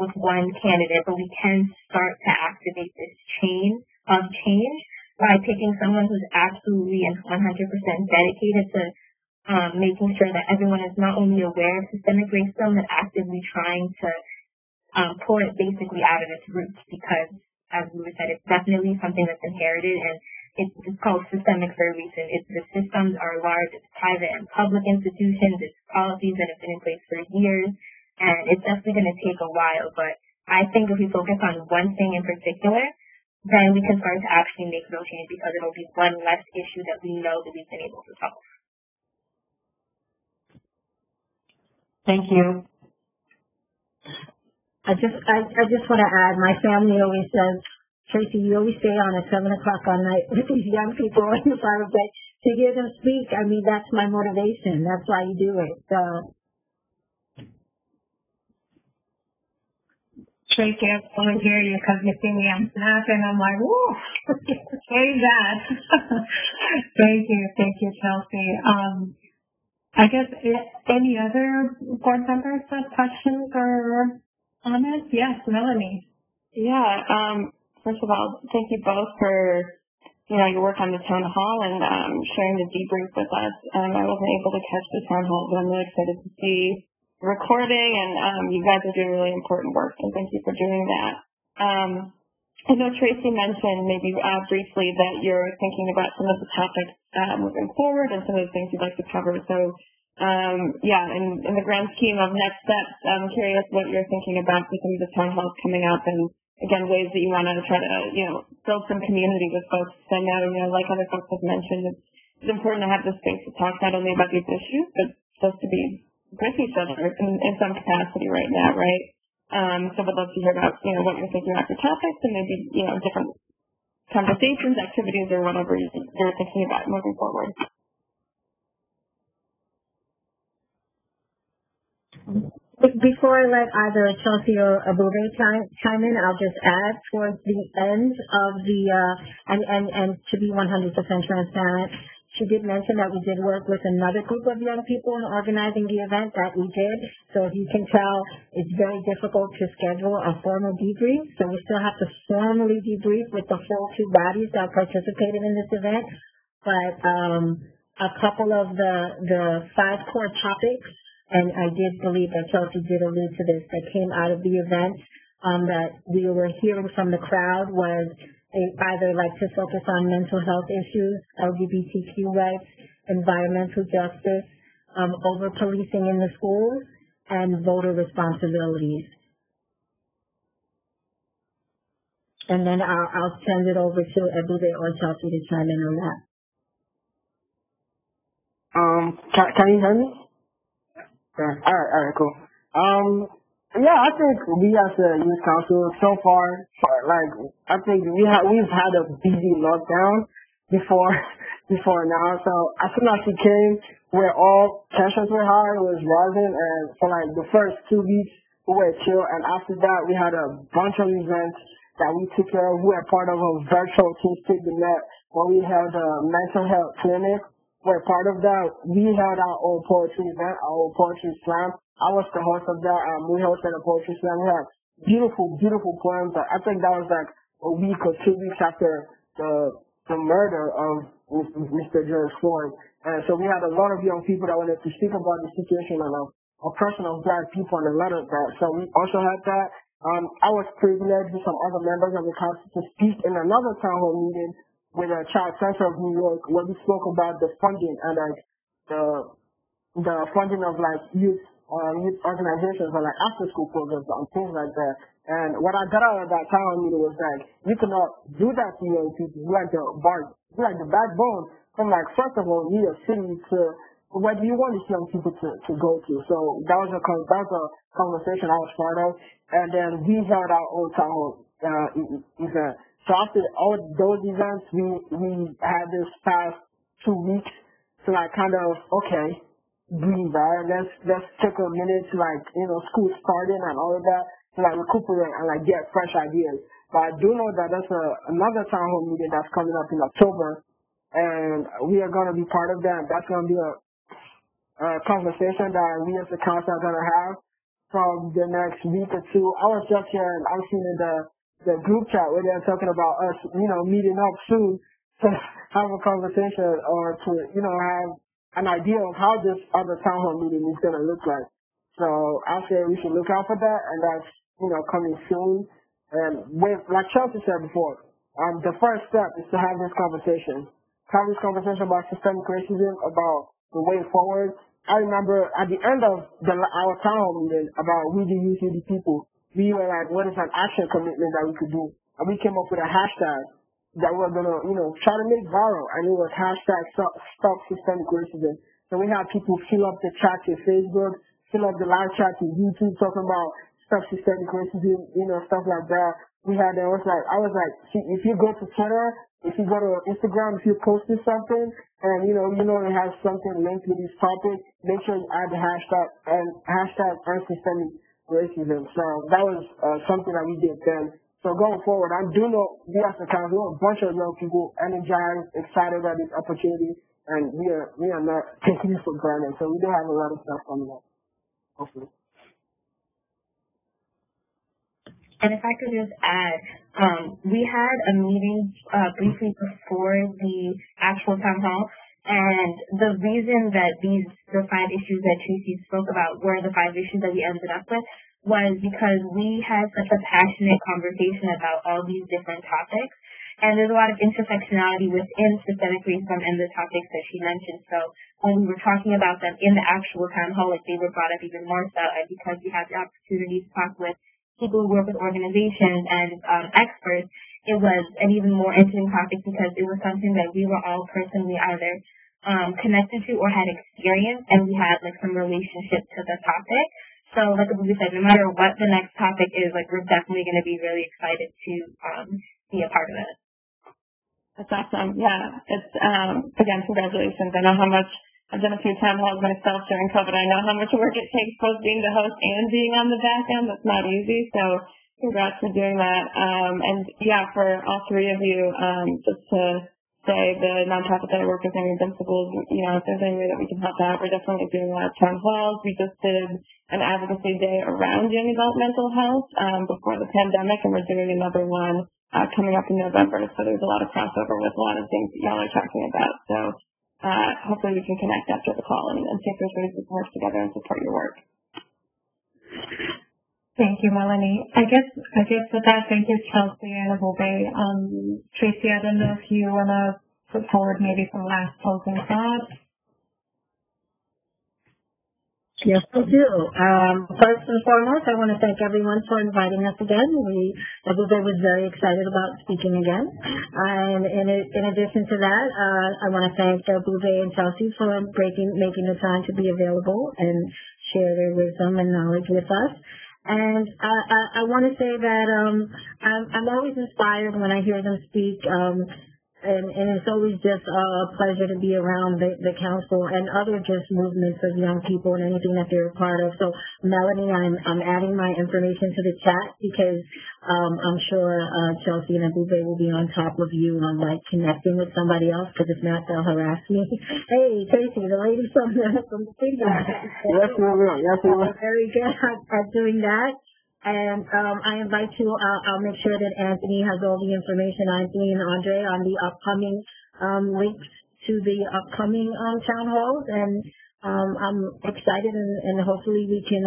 with one candidate, but we can start to activate this chain of change by picking someone who's absolutely and 100% dedicated to making sure that everyone is not only aware of systemic racism, but actively trying to pull it basically out of its roots, because, as we said, it's definitely something that's inherited, and it's called systemic for a reason. The systems are large, it's private and public institutions, it's policies that have been in place for years, and it's definitely going to take a while, but I think if we focus on one thing in particular, then we can start to actually make real change, because it'll be one less issue that we know that we've been able to solve. Thank you. I just want to add, my family always says, Tracy, you always stay on at 7 o'clock at night with these young people in the fire play to hear them speak. I mean, that's my motivation. That's why you do it. So. Tracy, I want to hear you because you see me, I'm snapping. I'm like, woo, save that. Thank you, Chelsea. I guess any other board members have questions or comments? Yes, Melanie. Yeah. First of all, thank you both for your work on the town hall and sharing the debrief with us. I wasn't able to catch the town hall, but I'm really excited to see the recording, and you guys are doing really important work, and thank you for doing that. I know Tracy mentioned maybe briefly that you're thinking about some of the topics moving forward and some of the things you'd like to cover. So, in the grand scheme of next steps, I'm curious what you're thinking about with some of the town halls coming up, and again, ways that you want to try to, build some community with folks. I know, like other folks have mentioned, it's important to have the space to talk not only about these issues, but just to be with each other in some capacity right now, right? So I'd love to hear about, what you're thinking about your topics and maybe, different conversations, activities, or whatever you're thinking about moving forward. Before I let either Chelsea or Abube chime in, I'll just add towards the end of the, and to be 100% transparent, she did mention that we did work with another group of young people in organizing the event that we did. So as you can tell, it's very difficult to schedule a formal debrief. So we still have to formally debrief with the full two bodies that participated in this event. But a couple of the 5 core topics, and I did believe that Chelsea did allude to this, that came out of the event that we were hearing from the crowd was they either like to focus on mental health issues, LGBTQ rights, environmental justice, over-policing in the schools, and voter responsibilities. And then I'll send it over to Abube or Chelsea to chime in on that. Can you hear me? Yeah. All right, cool. I think we as a youth council so far, I think we've had a busy lockdown before now. So as soon as we came, where all tensions were high, it was rising, and for the first 2 weeks we were chill, and after that we had a bunch of events that we took care of. We were part of a virtual Team Stick the Net where we held a mental health clinic. We're part of that. We had our own poetry event, our own poetry slam. I was the host of that. We hosted a poetry slam. We had beautiful, beautiful poems. I think that was a week or 2 weeks after the murder of Mr. George Floyd. And so we had a lot of young people that wanted to speak about the situation and oppression of Black people and a lot of that. So we also had that. I was privileged with some other members of the council to speak in another town hall meeting with a Child Center of New York where we spoke about the funding and the funding of youth organizations or after school programs and things like that. And what I got out of that town hall meeting was you cannot do that to young people. You're like the backbone from first of all New York City to where do you want these young people to go to. So that was a conversation I was part of. And then we held our own town hall event. So after all those events, we had this past 2 weeks to breathe, right? Let's take a minute to school starting and all of that to recuperate and get fresh ideas. But I do know that there's another town hall meeting that's coming up in October, and we are going to be part of that. That's going to be a conversation that we as a council are going to have from the next week or two. I was just here and I'm seeing the group chat where they're talking about us, meeting up soon to have a conversation or to, have an idea of how this other town hall meeting is going to look like. So I say we should look out for that, and that's, coming soon. And like Chelsea said before, the first step is to have this conversation. Have this conversation about systemic racism, about the way forward. I remember at the end of our town hall meeting about we the UCD people, we were what is an action commitment that we could do? And we came up with a hashtag that we were going to, try to make viral. And it was hashtag stop systemic racism. So we had people fill up the chat in Facebook, fill up the live chat in YouTube talking about stop systemic racism, stuff like that. I was like, see, if you go to Twitter, if you go to Instagram, if you posted something, and it has something linked with this topic, make sure you add the hashtag unsystemic racism. So that was something that we did then. So going forward, I do know we as a council, a bunch of young people energized, excited about this opportunity, and we are not taking it for granted. So we do have a lot of stuff coming up, hopefully. And if I could just add, we had a meeting briefly before the actual town hall, and the reason that the 5 issues that Tracy spoke about were the 5 issues that we ended up with was because we had such a passionate conversation about all these different topics, and there's a lot of intersectionality within systemic racism and the topics that she mentioned. So when we were talking about them in the actual town hall, they were brought up even more so, and because we had the opportunity to talk with people who work with organizations and experts, it was an even more interesting topic because it was something that we were all personally either connected to or had experienced, and we had some relationship to the topic. So like we said, no matter what the next topic is, we're definitely going to be really excited to be a part of it. That's awesome. Yeah, it's again, congratulations. I know how much I've done a few town halls myself during COVID. I know how much work it takes both being the host and being on the back end. That's not easy. So congrats for doing that. And yeah, for all 3 of you, just to say the nonprofit that I work with, Invincibles, if there's any way that we can help out, we're definitely doing town halls. We just did an advocacy day around young adult mental health before the pandemic, and we're doing another one coming up in November. So there's a lot of crossover with a lot of things that y'all are talking about. So hopefully we can connect after the call and see if there's ways we can work together and support your work. Thank you, Melanie. I guess with that, thank you, Chelsea and Abube. Tracy, I don't know if you want to put forward maybe some last closing thoughts. Yes, I do. First and foremost, I want to thank everyone for inviting us again. Abube was very excited about speaking again. And in addition to that, I want to thank Abube and Chelsea for making the time to be available and share their wisdom and knowledge with us. And I want to say that I'm always inspired when I hear them speak. And it's always just a pleasure to be around the council and other just movements of young people and anything that they're a part of. So, Melanie, I'm adding my information to the chat because I'm sure Chelsea and Abube will be on top of you on connecting with somebody else, because if not, they'll harass me. Hey, Tracy, the lady from the feedback. Yes, we will. Yes, we will. Very good at doing that. And I invite you, I'll make sure that Anthony has all the information, Anthony and Andre, on the upcoming links to the upcoming town halls, and I'm excited, and hopefully we can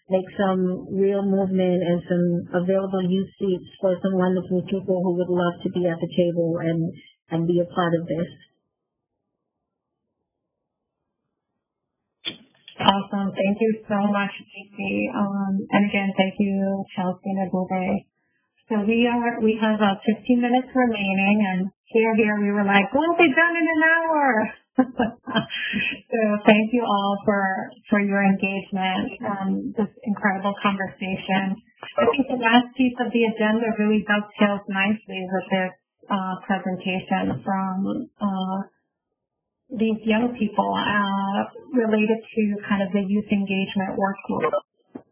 make some real movement and some available youth seats for some wonderful people who would love to be at the table and be a part of this. Awesome. Thank you so much, Casey. And again, thank you, Chelsea and Abube. So we have 15 minutes remaining, and here we were like, we'll be done in an hour. So thank you all for your engagement, this incredible conversation. I think the last piece of the agenda really dovetails nicely with this presentation from these young people related to kind of the youth engagement workgroup.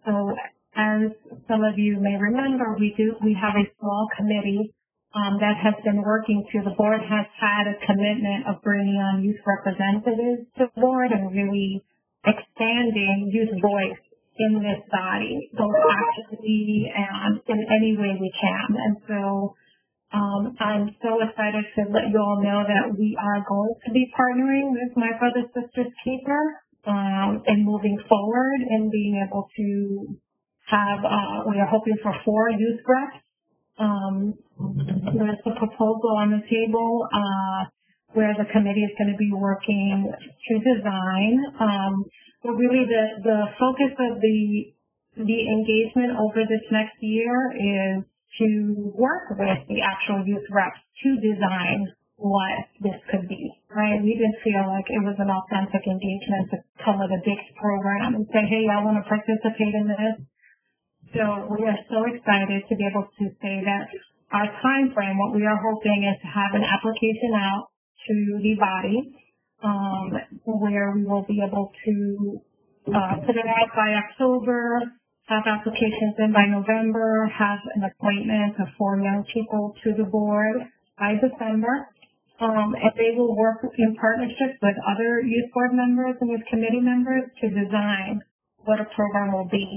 So as some of you may remember, we have a small committee that has been working to. The board has had a commitment of bringing on youth representatives to the board and really expanding youth voice in this body, both actively and in any way we can. And so I'm so excited to let you all know that we are going to be partnering with My Brother Sisters Keeper and moving forward and being able to have, we are hoping for 4 youth reps. There's a proposal on the table where the committee is going to be working to design. But really the focus of the engagement over this next year is to work with the actual youth reps to design what this could be, right? We didn't feel like it was an authentic engagement to come with a DICS program and say, hey, I want to participate in this. So we are so excited to be able to say that our time frame, what we are hoping is to have an application out to the body where we will be able to put it out by October, have applications in by November, have an appointment of 4 young people to the board by December. And they will work in partnership with other youth board members and with committee members to design what a program will be.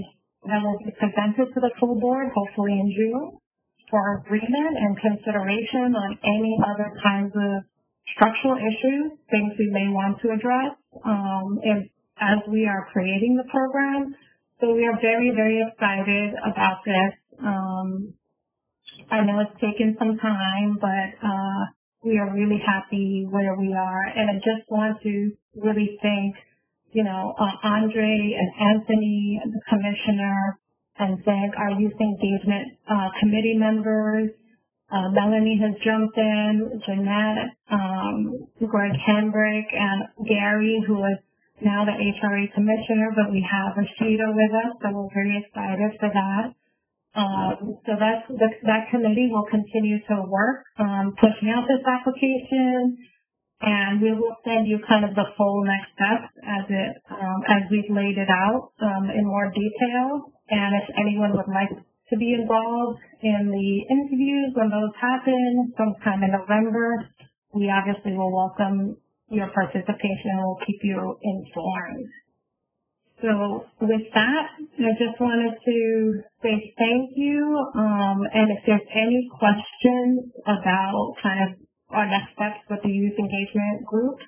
That will be presented to the full board, hopefully in June, for agreement and consideration on any other kinds of structural issues, things we may want to address as we are creating the program. So we are very, very excited about this. I know it's taken some time, but we are really happy where we are. And I just want to really thank, Andre and Anthony, the commissioner, and thank our youth engagement committee members. Melanie has jumped in, Jeanette, Greg Henbrick, and Gary, who is now the HRA commissioner, but we have Rashida with us, so we're very excited for that. So that committee will continue to work pushing out this application, and we will send you kind of the full next steps as we've laid it out in more detail. And if anyone would like to be involved in the interviews when those happen sometime in November, we obviously will welcome your participation and we'll keep you informed. So with that, I just wanted to say thank you. And if there's any questions about kind of our next steps with the youth engagement group,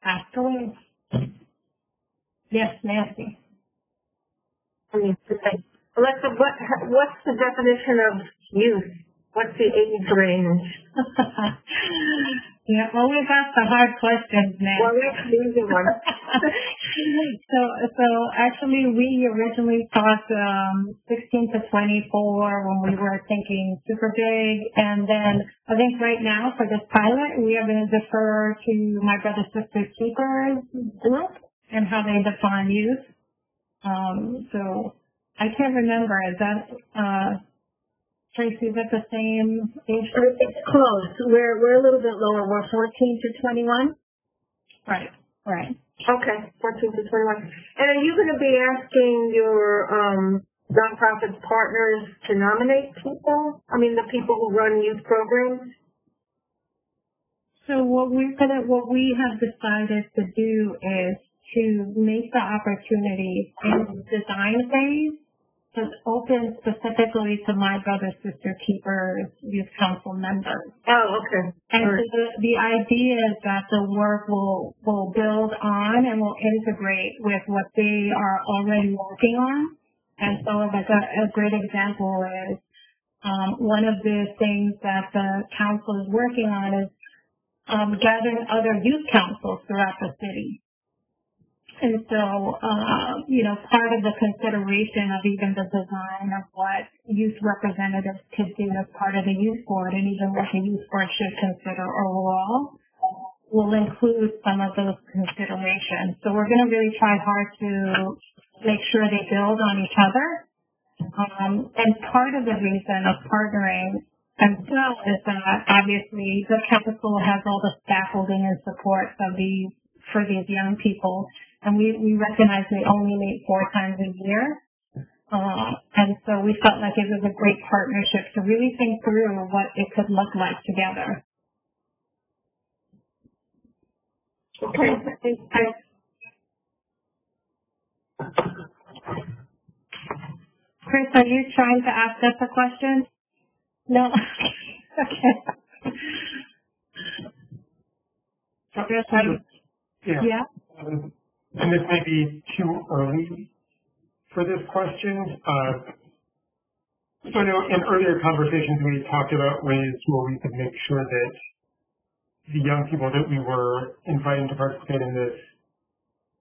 ask away. Yes, Nancy. Alexa, what's the definition of youth? What's the age range? Yeah, always ask the hard questions, Nancy. Well, that's the easy one. So actually, we originally thought 16 to 24 when we were thinking super big, and then I think right now for this pilot, we are going to defer to My Brother Sisters Keepers group and how they define youth. So I can't remember. Is that Tracy, is that the same age group? It's close. We're a little bit lower. We're 14 to 21. Right. Okay, 14 to 21. And are you going to be asking your nonprofit partners to nominate people? I mean, the people who run youth programs? So what we have decided to do is to make the opportunity in the design phase is open specifically to my brother, sister keepers, youth council members. Oh, okay. And so the idea is that the work will build on and will integrate with what they are already working on. And so like a great example is one of the things that the council is working on is gathering other youth councils throughout the city. And so, part of the consideration of even the design of what youth representatives could do as part of the youth board and even what the youth board should consider overall will include some of those considerations. So we're going to really try hard to make sure they build on each other. And part of the reason of partnering as well is that obviously the council has all the scaffolding and support for these young people. And we recognize they only meet 4 times a year. And so we felt like it was a great partnership to really think through what it could look like together. Okay. Chris, are you trying to ask us a question? No? Okay. Yeah. And this may be too early for this question. So I know in earlier conversations we talked about ways where we could make sure that the young people that we were inviting to participate in this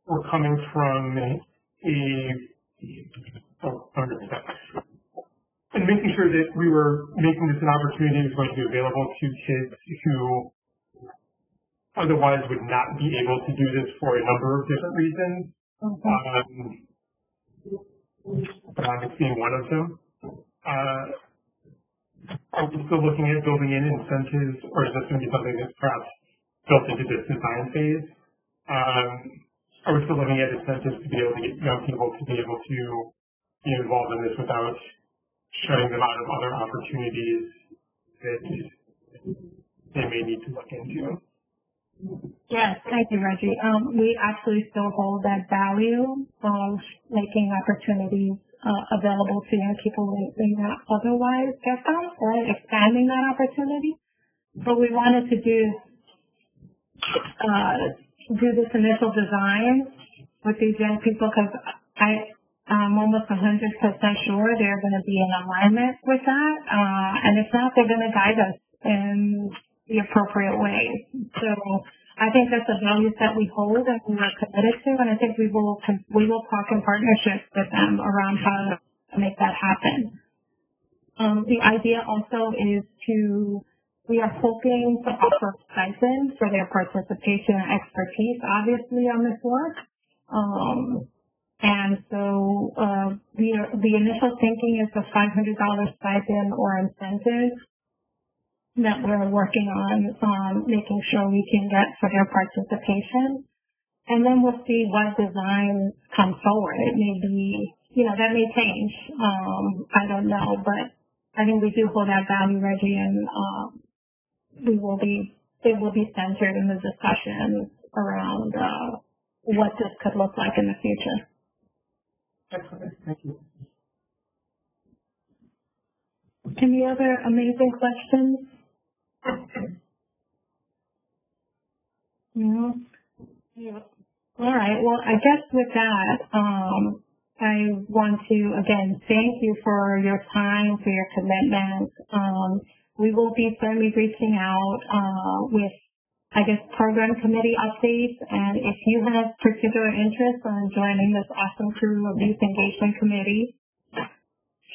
were coming from and making sure that we were making this an opportunity that was going to be available to kids who otherwise would not be able to do this for a number of different reasons. Economics being one of them. Are we still looking at building in incentives, or is this going to be something that's perhaps built into this design phase? Are we still looking at incentives to be able to get young people to be able to be involved in this without shutting them out of other opportunities that they may need to look into? Yes, thank you, Reggie. We actually still hold that value of making opportunities available to young people who may not otherwise get them, right? Expanding that opportunity. But we wanted to do this initial design with these young people because I'm almost 100% sure they're going to be in alignment with that. And if not, they're going to guide us in the appropriate ways. So I think that's a value that we hold and we are committed to, and I think we will talk in partnership with them around how to make that happen. The idea also is we are hoping to offer stipends for their participation and expertise, obviously, on this work. And so the initial thinking is a $500 stipend or incentive that we're working on making sure we can get for their participation. And then we'll see what designs come forward. It may be, that may change. I don't know, but I think we do hold that value, Reggie, and they will be centered in the discussion around what this could look like in the future. Excellent. Thank you. Any other amazing questions? No? Yeah. All right. Well, I guess with that, I want to, again, thank you for your time, for your commitment. We will be certainly reaching out with, program committee updates. And if you have particular interest in joining this awesome crew of Youth Engagement Committee,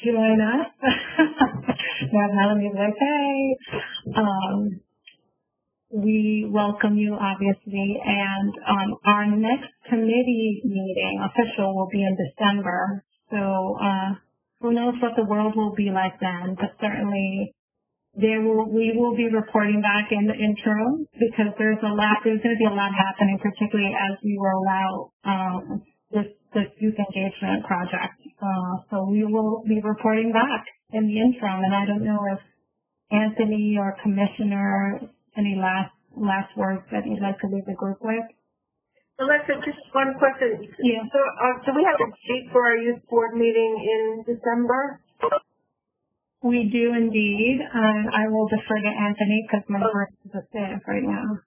join us. Melanie's like, hey. We welcome you, obviously, and our next committee meeting official will be in December. So who knows what the world will be like then, but certainly we will be reporting back in the interim because there's going to be a lot happening, particularly as we roll out this youth engagement project. So we will be reporting back in the interim, and I don't know if Anthony or Commissioner, any last words that you'd like to leave the group with? Alexa, just one question. Yeah. So, do we have a date for our youth board meeting in December? We do indeed. I will defer to Anthony because my brain is upset right now.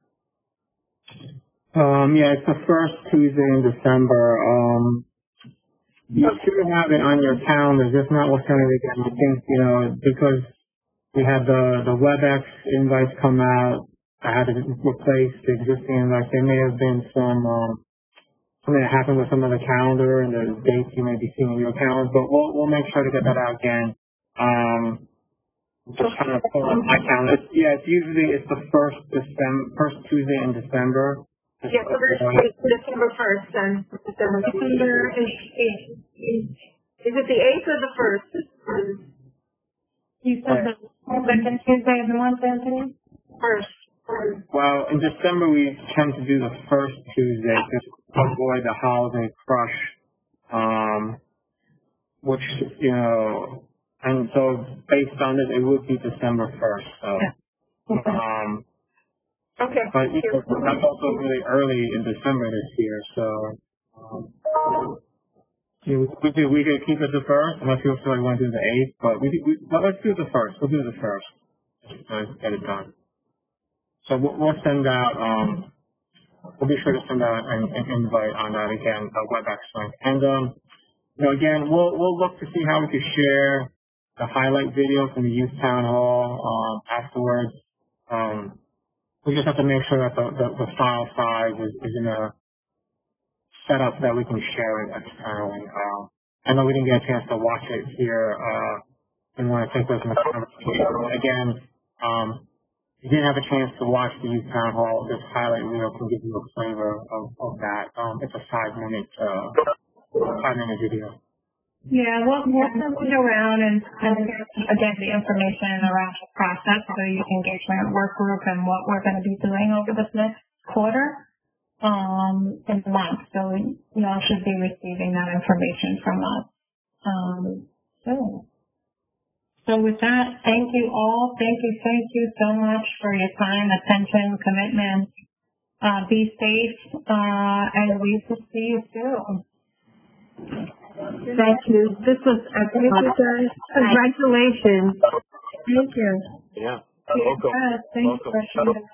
Yeah, it's the first Tuesday in December. You should have it on your calendars. If not, we'll send it again. I think, because we had the WebEx invites come out, I had to replace the existing invites. There may have been something that happened with some of the calendar and the dates you may be seeing in your calendars, but we'll make sure to get that out again. Just kind of pull up my calendar. It's usually the first Tuesday in December. Yeah, so it's December 1st then. December 8th. Is it the 8th or the 1st? You said the second Tuesday of the month, Anthony? First. Well, in December we tend to do the first Tuesday to avoid the holiday crush, which, and so based on it, it would be December 1st. So, Okay. But that's also really early in December this year, so we could keep it the 1st, unless you feel like we want to do the 8th, but let's do the 1st. We'll do the 1st. Just get it done. So we'll send out, we'll be sure to send out an invite on that again, a WebEx link. And, again, we'll look to see how we could share the highlight video from the youth town hall, afterwards. We just have to make sure that the file size is in a setup that we can share it externally. I know we didn't get a chance to watch it here, and want to take those in the conversation. Again, if you didn't have a chance to watch the youth town hall, this highlight video can give you a flavor of that. It's a 5-minute video. Yeah, we'll send it around and again the information around the process so you can engage my work group and what we're going to be doing over this next quarter in the month. So you all should be receiving that information from us. So with that, thank you all. Thank you so much for your time, attention, commitment. Be safe, and we will see you soon. Thank you. This was excellent. Congratulations. Thank you. Yeah. Welcome. Thanks for sharing.